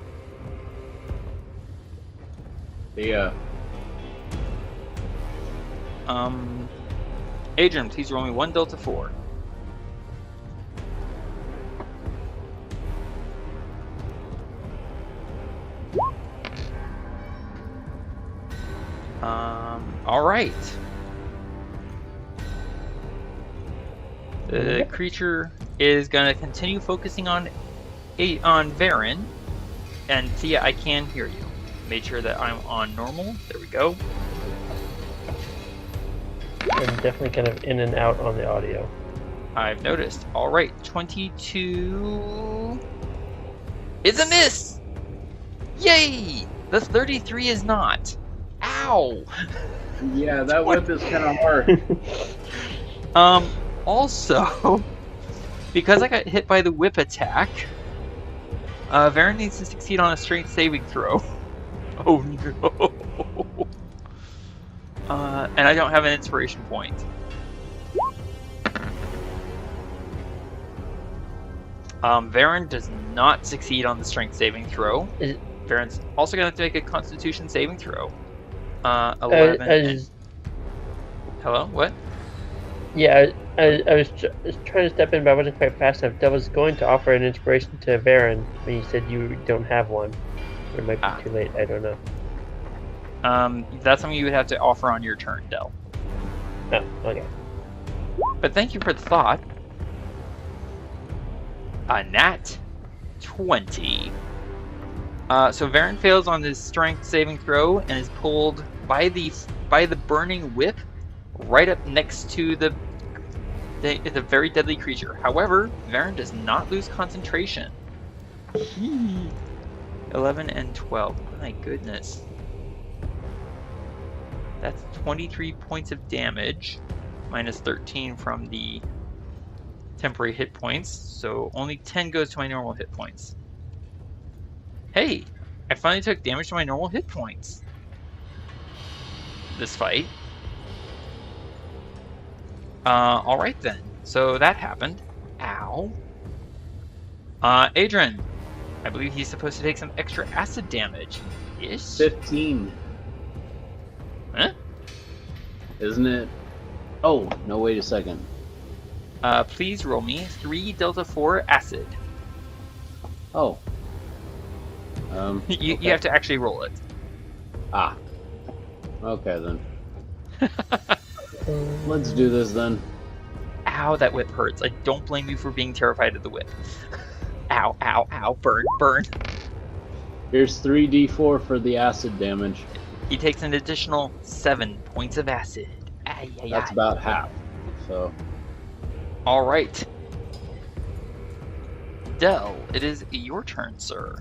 Thea. Adran, please roll me 1 Delta 4. All right. The creature is gonna continue focusing on Varin, and Thea, I can hear you. Made sure that I'm on normal. There we go. I'm definitely kind of in and out on the audio. I've noticed. All right, 22 is a miss. Yay! The 33 is not. Ow! Yeah, that whip is kind of hard. Also, because I got hit by the whip attack, Varin needs to succeed on a strength saving throw. Oh no! And I don't have an inspiration point. Varin does not succeed on the strength saving throw. Varin's also going to have to make a Constitution saving throw. 11. Hello? What? Yeah, I was trying to step in, but I wasn't quite fast enough. I was going to offer an inspiration to Varin when you said you don't have one. It might be too late. I don't know. That's something you would have to offer on your turn, Del. Oh, okay. But thank you for the thought. A nat 20. So Varin fails on his strength saving throw and is pulled by the burning whip right up next to the very deadly creature. However, Varin does not lose concentration. 11 and 12. My goodness. That's 23 points of damage, minus 13 from the temporary hit points, so only 10 goes to my normal hit points. Hey, I finally took damage to my normal hit points this fight. Alright then, so that happened. Ow. Adran, I believe he's supposed to take some extra acid damage. Ish? 15. Huh? Isn't it? Oh, no, wait a second. Please roll me 3 Delta 4 acid. Oh. You Okay. have to actually roll it. Ah. Okay, then. Let's do this, then. Ow, that whip hurts. I don't blame you for being terrified of the whip. Ow, ow, ow, burn, burn. Here's 3d4 for the acid damage. He takes an additional 7 points of acid. Ay, ay, That's ay. about half. So, All right. Del, it is your turn, sir.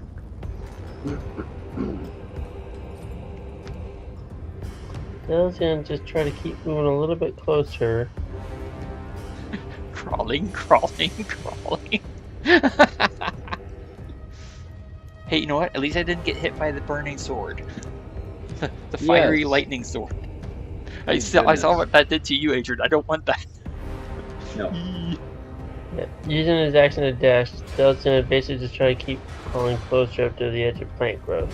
Del's gonna just try to keep moving a little bit closer. Crawling, crawling, crawling. Hey, you know what? At least I didn't get hit by the burning sword. The fiery lightning sword. I saw what that did to you, Adran. I don't want that. no. Yeah, using his action to dash, Del's gonna basically just try to keep crawling closer up to the edge of plant growth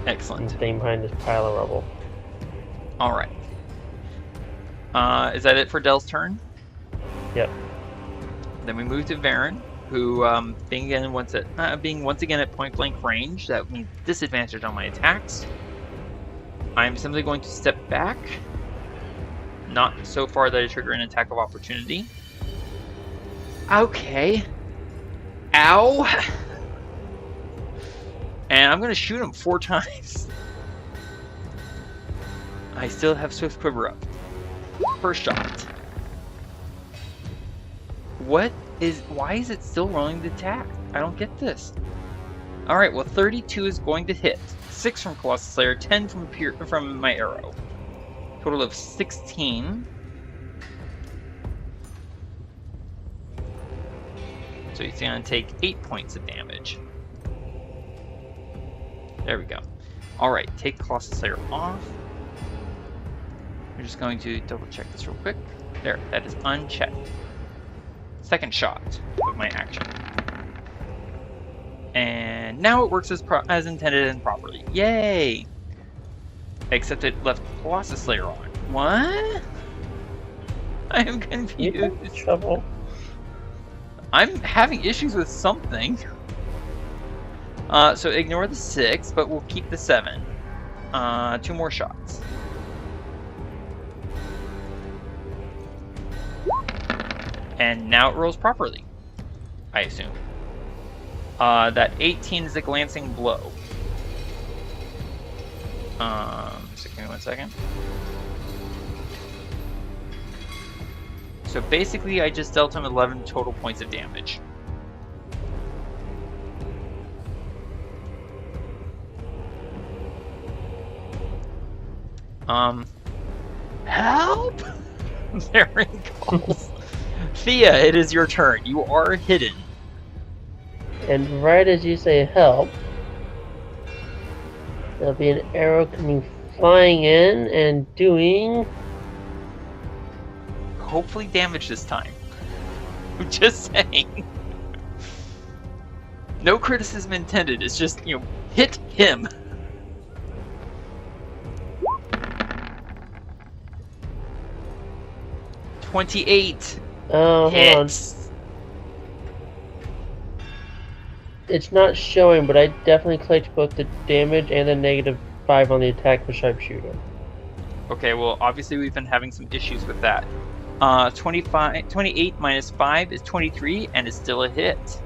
and Excellent. staying behind this pile of rubble. All right. Is that it for Del's turn? Yep. Then we move to Varin, who, being once again at point blank range, that means disadvantage on my attacks. I'm simply going to step back, not so far that I trigger an attack of opportunity. Okay. Ow! And I'm going to shoot him 4 times. I still have Swift Quiver up. First shot. Why is it still rolling the attack? I don't get this. Alright, well 32 is going to hit. 6 from Colossal Slayer, 10 from my arrow. Total of 16. So he's going to take 8 points of damage. There we go. Alright, take Colossal Slayer off. We're just going to double check this real quick. There, that is unchecked. Second shot of my action. And now it works as intended and properly. Yay! Except it left Colossus Slayer on. What? I am confused. Trouble. I'm having issues with something. So ignore the 6, but we'll keep the 7. 2 more shots. And now it rolls properly, I assume. That 18 is a glancing blow. So give me 1 second. So basically, I just dealt him 11 total points of damage. Help! Varin calls. Thía, it is your turn. You are hidden. And right as you say help, there'll be an arrow coming flying in and doing... Hopefully damage this time. I'm just saying. No criticism intended. It's just, hit him. $28. Oh, hold on. It's not showing, but I definitely clicked both the damage and the -5 on the attack with sharpshooter. Okay, well, obviously we've been having some issues with that. 28 minus 5 is 23, and it's still a hit.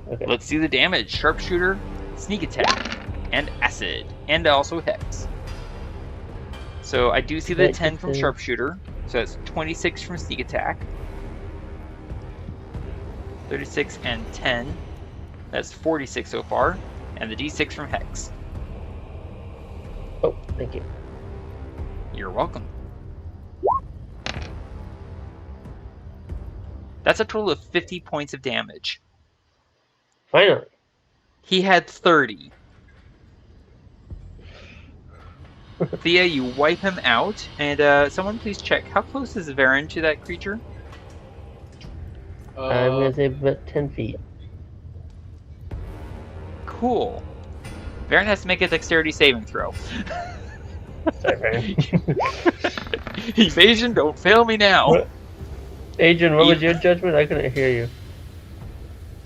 Okay. Let's see the damage. Sharpshooter, sneak attack, and acid, and also hex. So I do see the 10 from sharpshooter, so that's 26 from sneak attack. 36 and 10. That's 46 so far, and the d6 from hex. Oh, thank you. You're welcome. That's a total of 50 points of damage. Finally. He had 30. Thía, you wipe him out, and someone please check. How close is Varin to that creature? I'm going to say about 10 feet. Cool. Varin has to make a dexterity saving throw. Sorry, Varin. Evasion, don't fail me now. What? Adran, what was your judgment? I couldn't hear you.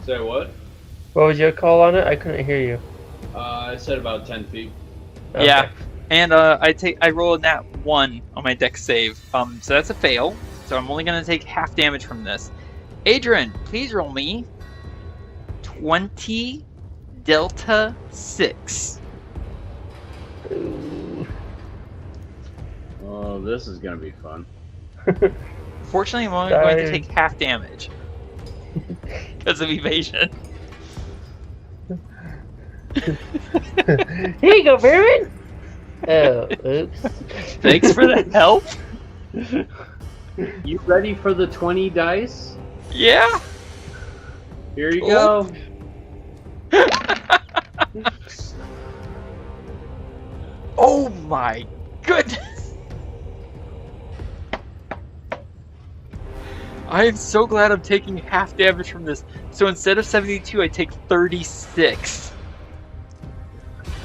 Say what? What was your call on it? I couldn't hear you. I said about 10 feet. Okay. Yeah, and I roll a nat 1 on my dex save. So that's a fail. So I'm only gonna take half damage from this. Adran, please roll me 20 delta 6. Oh, this is gonna be fun. Fortunately, I'm only going to take half damage because of evasion. Here you go, Varin! Oh, oops. Thanks for the help. You ready for the 20 dice? Yeah. Here you go. Oh my goodness. I am so glad I'm taking half damage from this. So instead of 72, I take 36.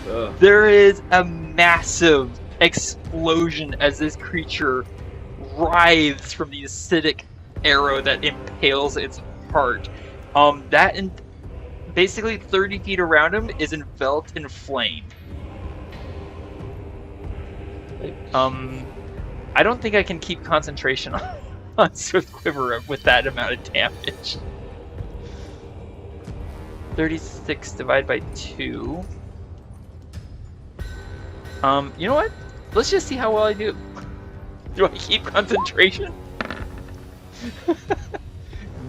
Ugh. There is a massive explosion as this creature writhes from the acidic arrow that impales its heart. Basically 30 feet around him is enveloped in flame. I don't think I can keep concentration on Swift Quiver with that amount of damage. 36 divided by 2. You know what? Let's just see how well I do. Do I keep concentration?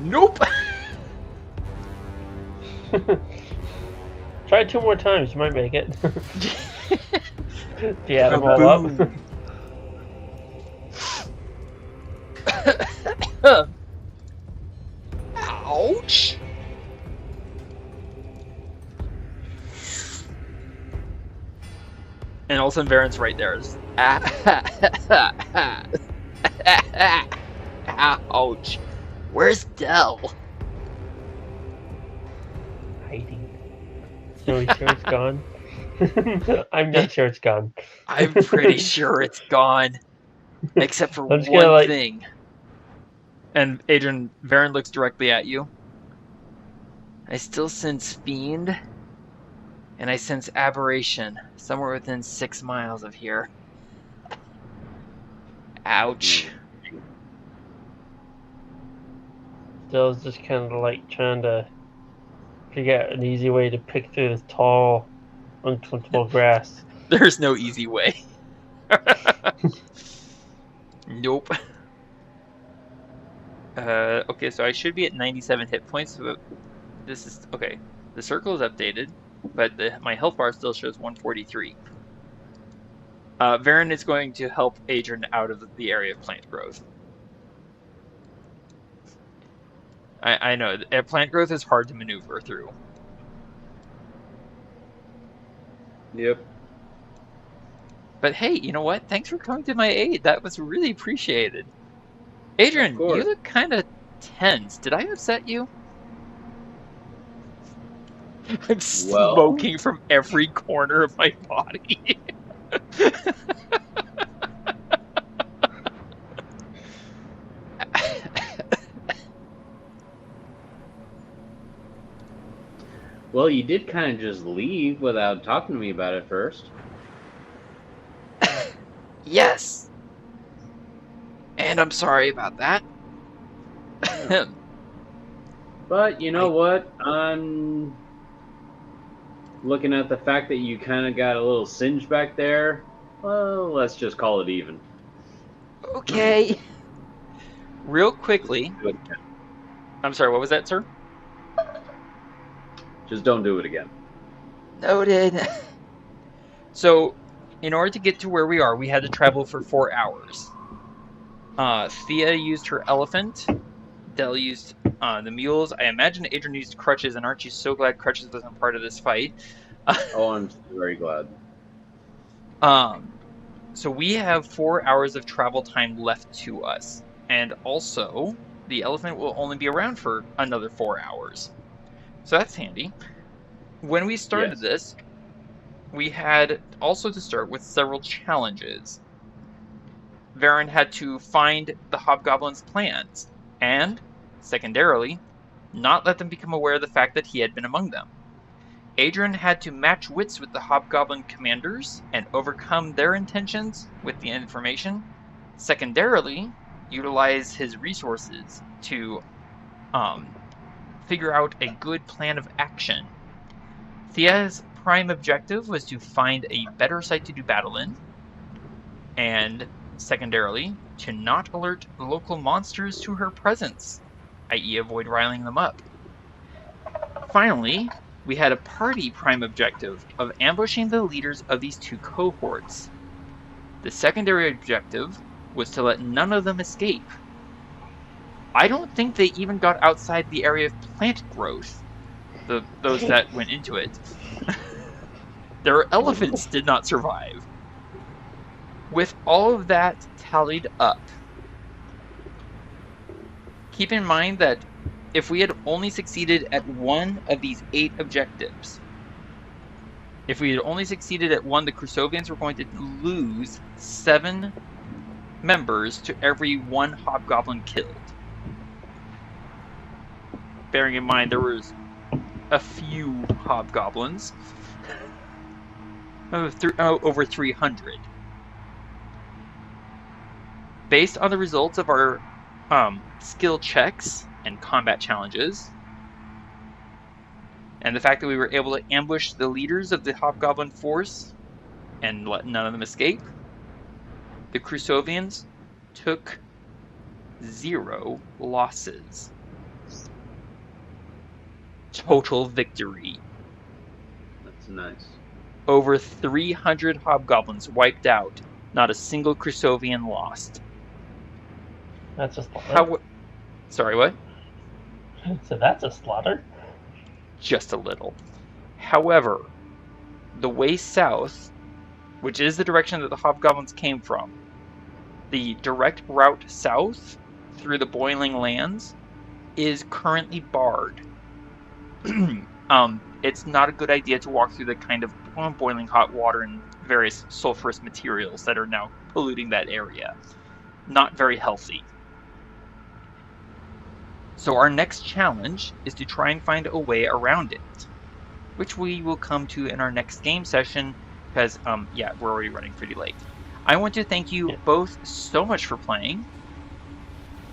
Nope. Try it 2 more times, you might make it. Do you add them all up? Ouch. And all of a sudden, Varin's right there. Ouch. Where's Dell? Hiding. So you sure it's gone? I'm not sure it's gone. I'm pretty sure it's gone. Except for I'm just one gonna, thing. And Adran, Varin looks directly at you. I still sense Fiend. And I sense Aberration. Somewhere within 6 miles of here. Ouch. Dell's just kind of like trying to figure out an easy way to pick through this tall, uncomfortable grass. There's no easy way. Nope. Okay, so I should be at 97 hit points. So this is okay. The circle is updated, but my health bar still shows 143. Varin is going to help Adran out of the area of plant growth. I know plant growth is hard to maneuver through. Yep. But hey, you know what? Thanks for coming to my aid. That was really appreciated. Adran, you look kind of tense. Did I upset you? I'm smoking from every corner of my body. Well, you did kind of just leave without talking to me about it first. Yes. And I'm sorry about that. But you know what? I'm looking at the fact that you kind of got a little singe back there. Well, let's just call it even. Okay. Real quickly. I'm sorry, what was that, sir? Just don't do it again. Noted. So, in order to get to where we are, we had to travel for 4 hours. Thía used her elephant. Dell used the mules. I imagine Adran used crutches, and aren't you so glad crutches wasn't part of this fight? Oh, I'm very glad. So we have 4 hours of travel time left to us. And also, the elephant will only be around for another 4 hours. So that's handy. When we started this, we had also to start with several challenges. Varin had to find the hobgoblins' plans, and, secondarily, not let them become aware of the fact that he had been among them. Adran had to match wits with the hobgoblin commanders and overcome their intentions with the information. Secondarily, utilize his resources to figure out a good plan of action. Thía's prime objective was to find a better site to do battle in, and secondarily, to not alert local monsters to her presence, i.e. avoid riling them up. Finally, we had a party prime objective of ambushing the leaders of these 2 cohorts. The secondary objective was to let none of them escape. I don't think they even got outside the area of plant growth, those that went into it. Their elephants did not survive. With all of that tallied up, keep in mind that if we had only succeeded at one of these 8 objectives, if we had only succeeded at one, the Crusovians were going to lose 7 members to every 1 hobgoblin killed. Bearing in mind there was a few hobgoblins, over 300. Based on the results of our skill checks and combat challenges, and the fact that we were able to ambush the leaders of the hobgoblin force and let none of them escape, the Crusovians took 0 losses. Total victory. That's nice. Over 300 hobgoblins wiped out. Not a single Crusovian lost. That's a slaughter. Sorry, what? So that's a slaughter? Just a little. However, the way south, which is the direction that the hobgoblins came from, the direct route south through the Boiling Lands is currently barred. It's not a good idea to walk through the kind of boiling hot water and various sulfurous materials that are now polluting that area. Not very healthy. So our next challenge is to try and find a way around it, which we will come to in our next game session, because, yeah, we're already running pretty late. I want to thank you both so much for playing.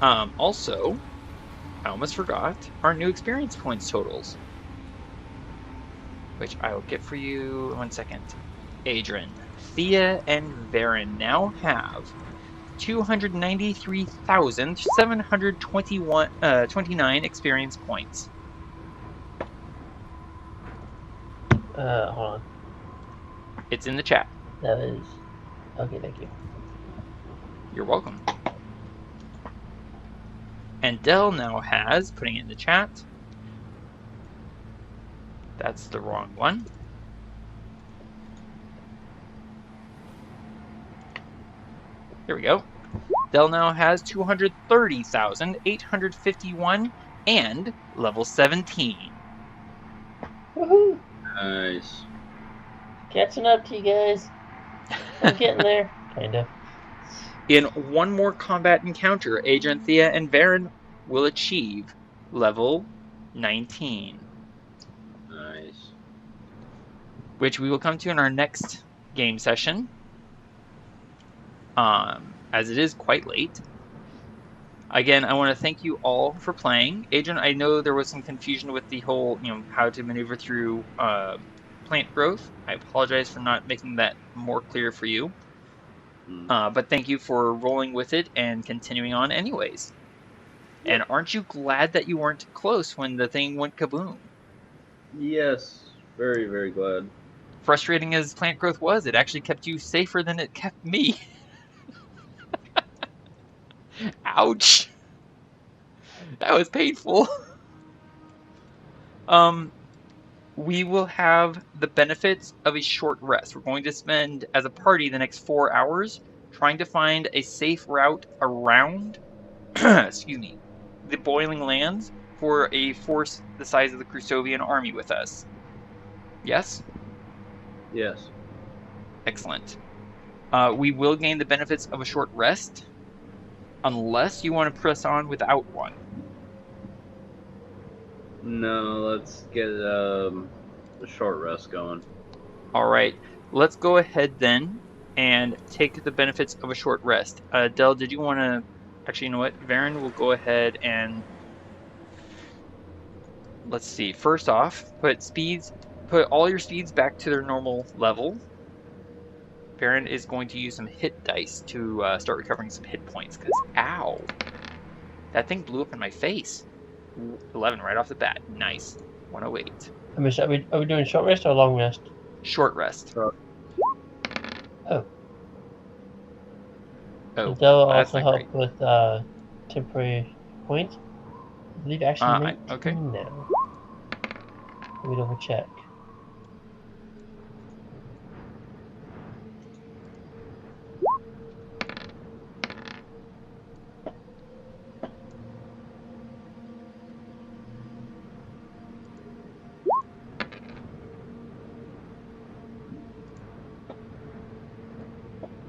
Also, I almost forgot our new experience points totals, which I will get for you. 1 second. Adran, Thía, and Varin now have 293,729 experience points. Hold on. It's in the chat. That is... Okay, thank you. You're welcome. And Dell now has, putting it in the chat, that's the wrong one. Here we go. Dell now has 230,851 and level 17. Woohoo! Nice. Catching up to you guys. I'm getting there. Kinda. In one more combat encounter, Adran, Thía, and Varin will achieve level 19. Nice. Which we will come to in our next game session. As it is quite late. Again, I want to thank you all for playing. Adran, I know there was some confusion with the whole, how to maneuver through plant growth. I apologize for not making that more clear for you. But thank you for rolling with it and continuing on anyways. And aren't you glad that you weren't close when the thing went kaboom? Yes, very, very glad. Frustrating as plant growth was, it actually kept you safer than it kept me. Ouch. That was painful. We will have the benefits of a short rest. We're going to spend, as a party, the next 4 hours trying to find a safe route around excuse me, the Boiling Lands for a force the size of the Crusovian army with us. Yes? Yes. Excellent. We will gain the benefits of a short rest, unless you want to press on without one. No, let's get a short rest going. Alright, let's go ahead then and take the benefits of a short rest. Del, did you want to... Actually, you know what? Varin will go ahead and... Let's see. First off, put all your speeds back to their normal level. Varin is going to use some hit dice to start recovering some hit points, because ow! That thing blew up in my face. 11 right off the bat. Nice. 108. Are we doing short rest or long rest? Short rest. Oh. Oh, That will that's also not help with temporary points. I believe actually 19 okay. now. Let me double check.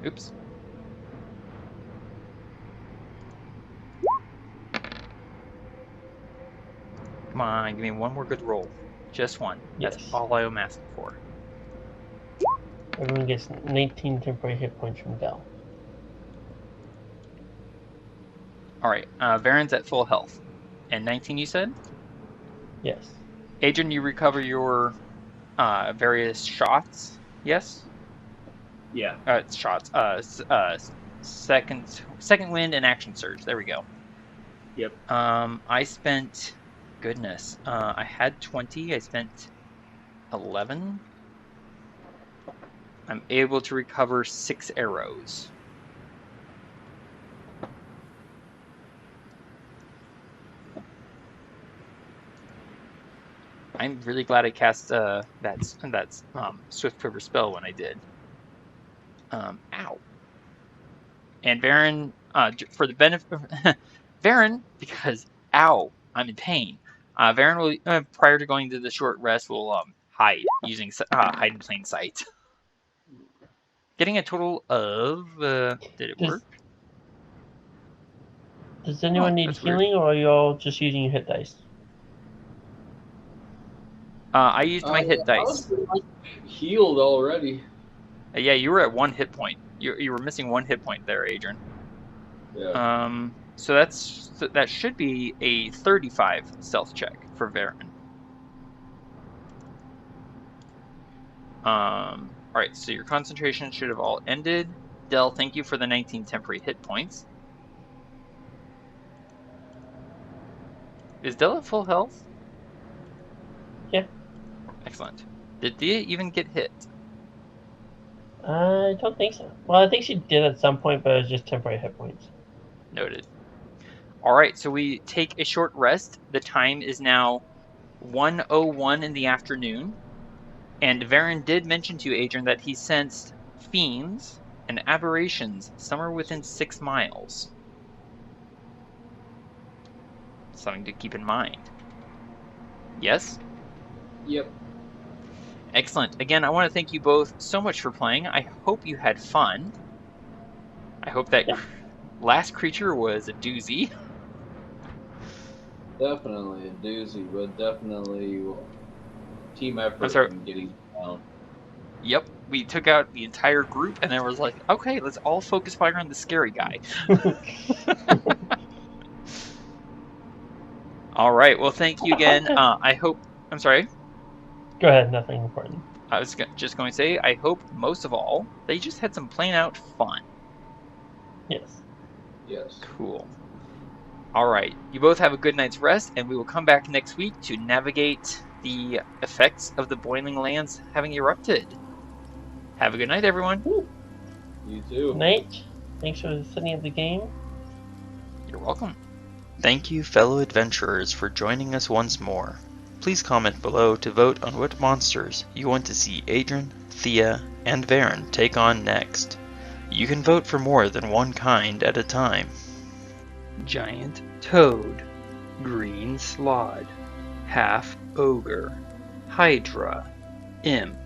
Oops. Come on, give me one more good roll. Just one. That's Yes. all I am asking for. Everyone gets 19 temporary hit points from Dell. Alright, Varin's at full health. And 19 you said? Yes. Adran, you recover your various shots, yes? Yeah. second wind, and action surge. There we go. Yep. I spent, goodness, I had 20. I spent 11. I'm able to recover 6 arrows. I'm really glad I cast that Swift Quiver spell when I did. Ow. And Varin, for the benefit, Varin, because ow, I'm in pain. Varin will, prior to going to the short rest, will hide using hide in plain sight. Getting a total of did it work? Does anyone need that's healing, or are you all just using your hit dice? I used my hit dice. I was healed already. Yeah, you were at 1 hit point. You were missing 1 hit point there, Adran. Yeah. So that should be a 35 stealth check for Varin. Alright, so your concentration should have all ended. Del, thank you for the 19 temporary hit points. Is Del at full health? Yeah. Excellent. Did Thea even get hit? I don't think so. Well, I think she did at some point, but it was just temporary hit points. Noted. Alright, so we take a short rest. The time is now 1:01 in the afternoon. And Varin did mention to Adran that he sensed fiends and aberrations somewhere within 6 miles. Something to keep in mind. Yes? Yep. Excellent. Again, I want to thank you both so much for playing. I hope you had fun. I hope that last creature was a doozy. Definitely a doozy, but definitely team effort I'm sorry. in getting down. Yep, we took out the entire group, and then was like, okay, let's all focus fire on the scary guy. All right, well, thank you again. I hope... I'm sorry? Go ahead, nothing important. I was just going to say, I hope, most of all, that you just had some plain-out fun. Yes. Yes. Cool. All right, you both have a good night's rest, and we will come back next week to navigate the effects of the boiling lands having erupted. Have a good night, everyone. You too. Night. Thanks for setting up the game. You're welcome. Thank you, fellow adventurers, for joining us once more. Please comment below to vote on what monsters you want to see Adran, Thea, and Varin take on next. You can vote for more than one kind at a time. Giant Toad, Green Slaad, Half-ogre, Hydra, Imp,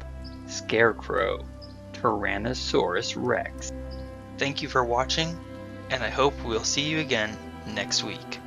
Scarecrow, Tyrannosaurus Rex. Thank you for watching, and I hope we'll see you again next week.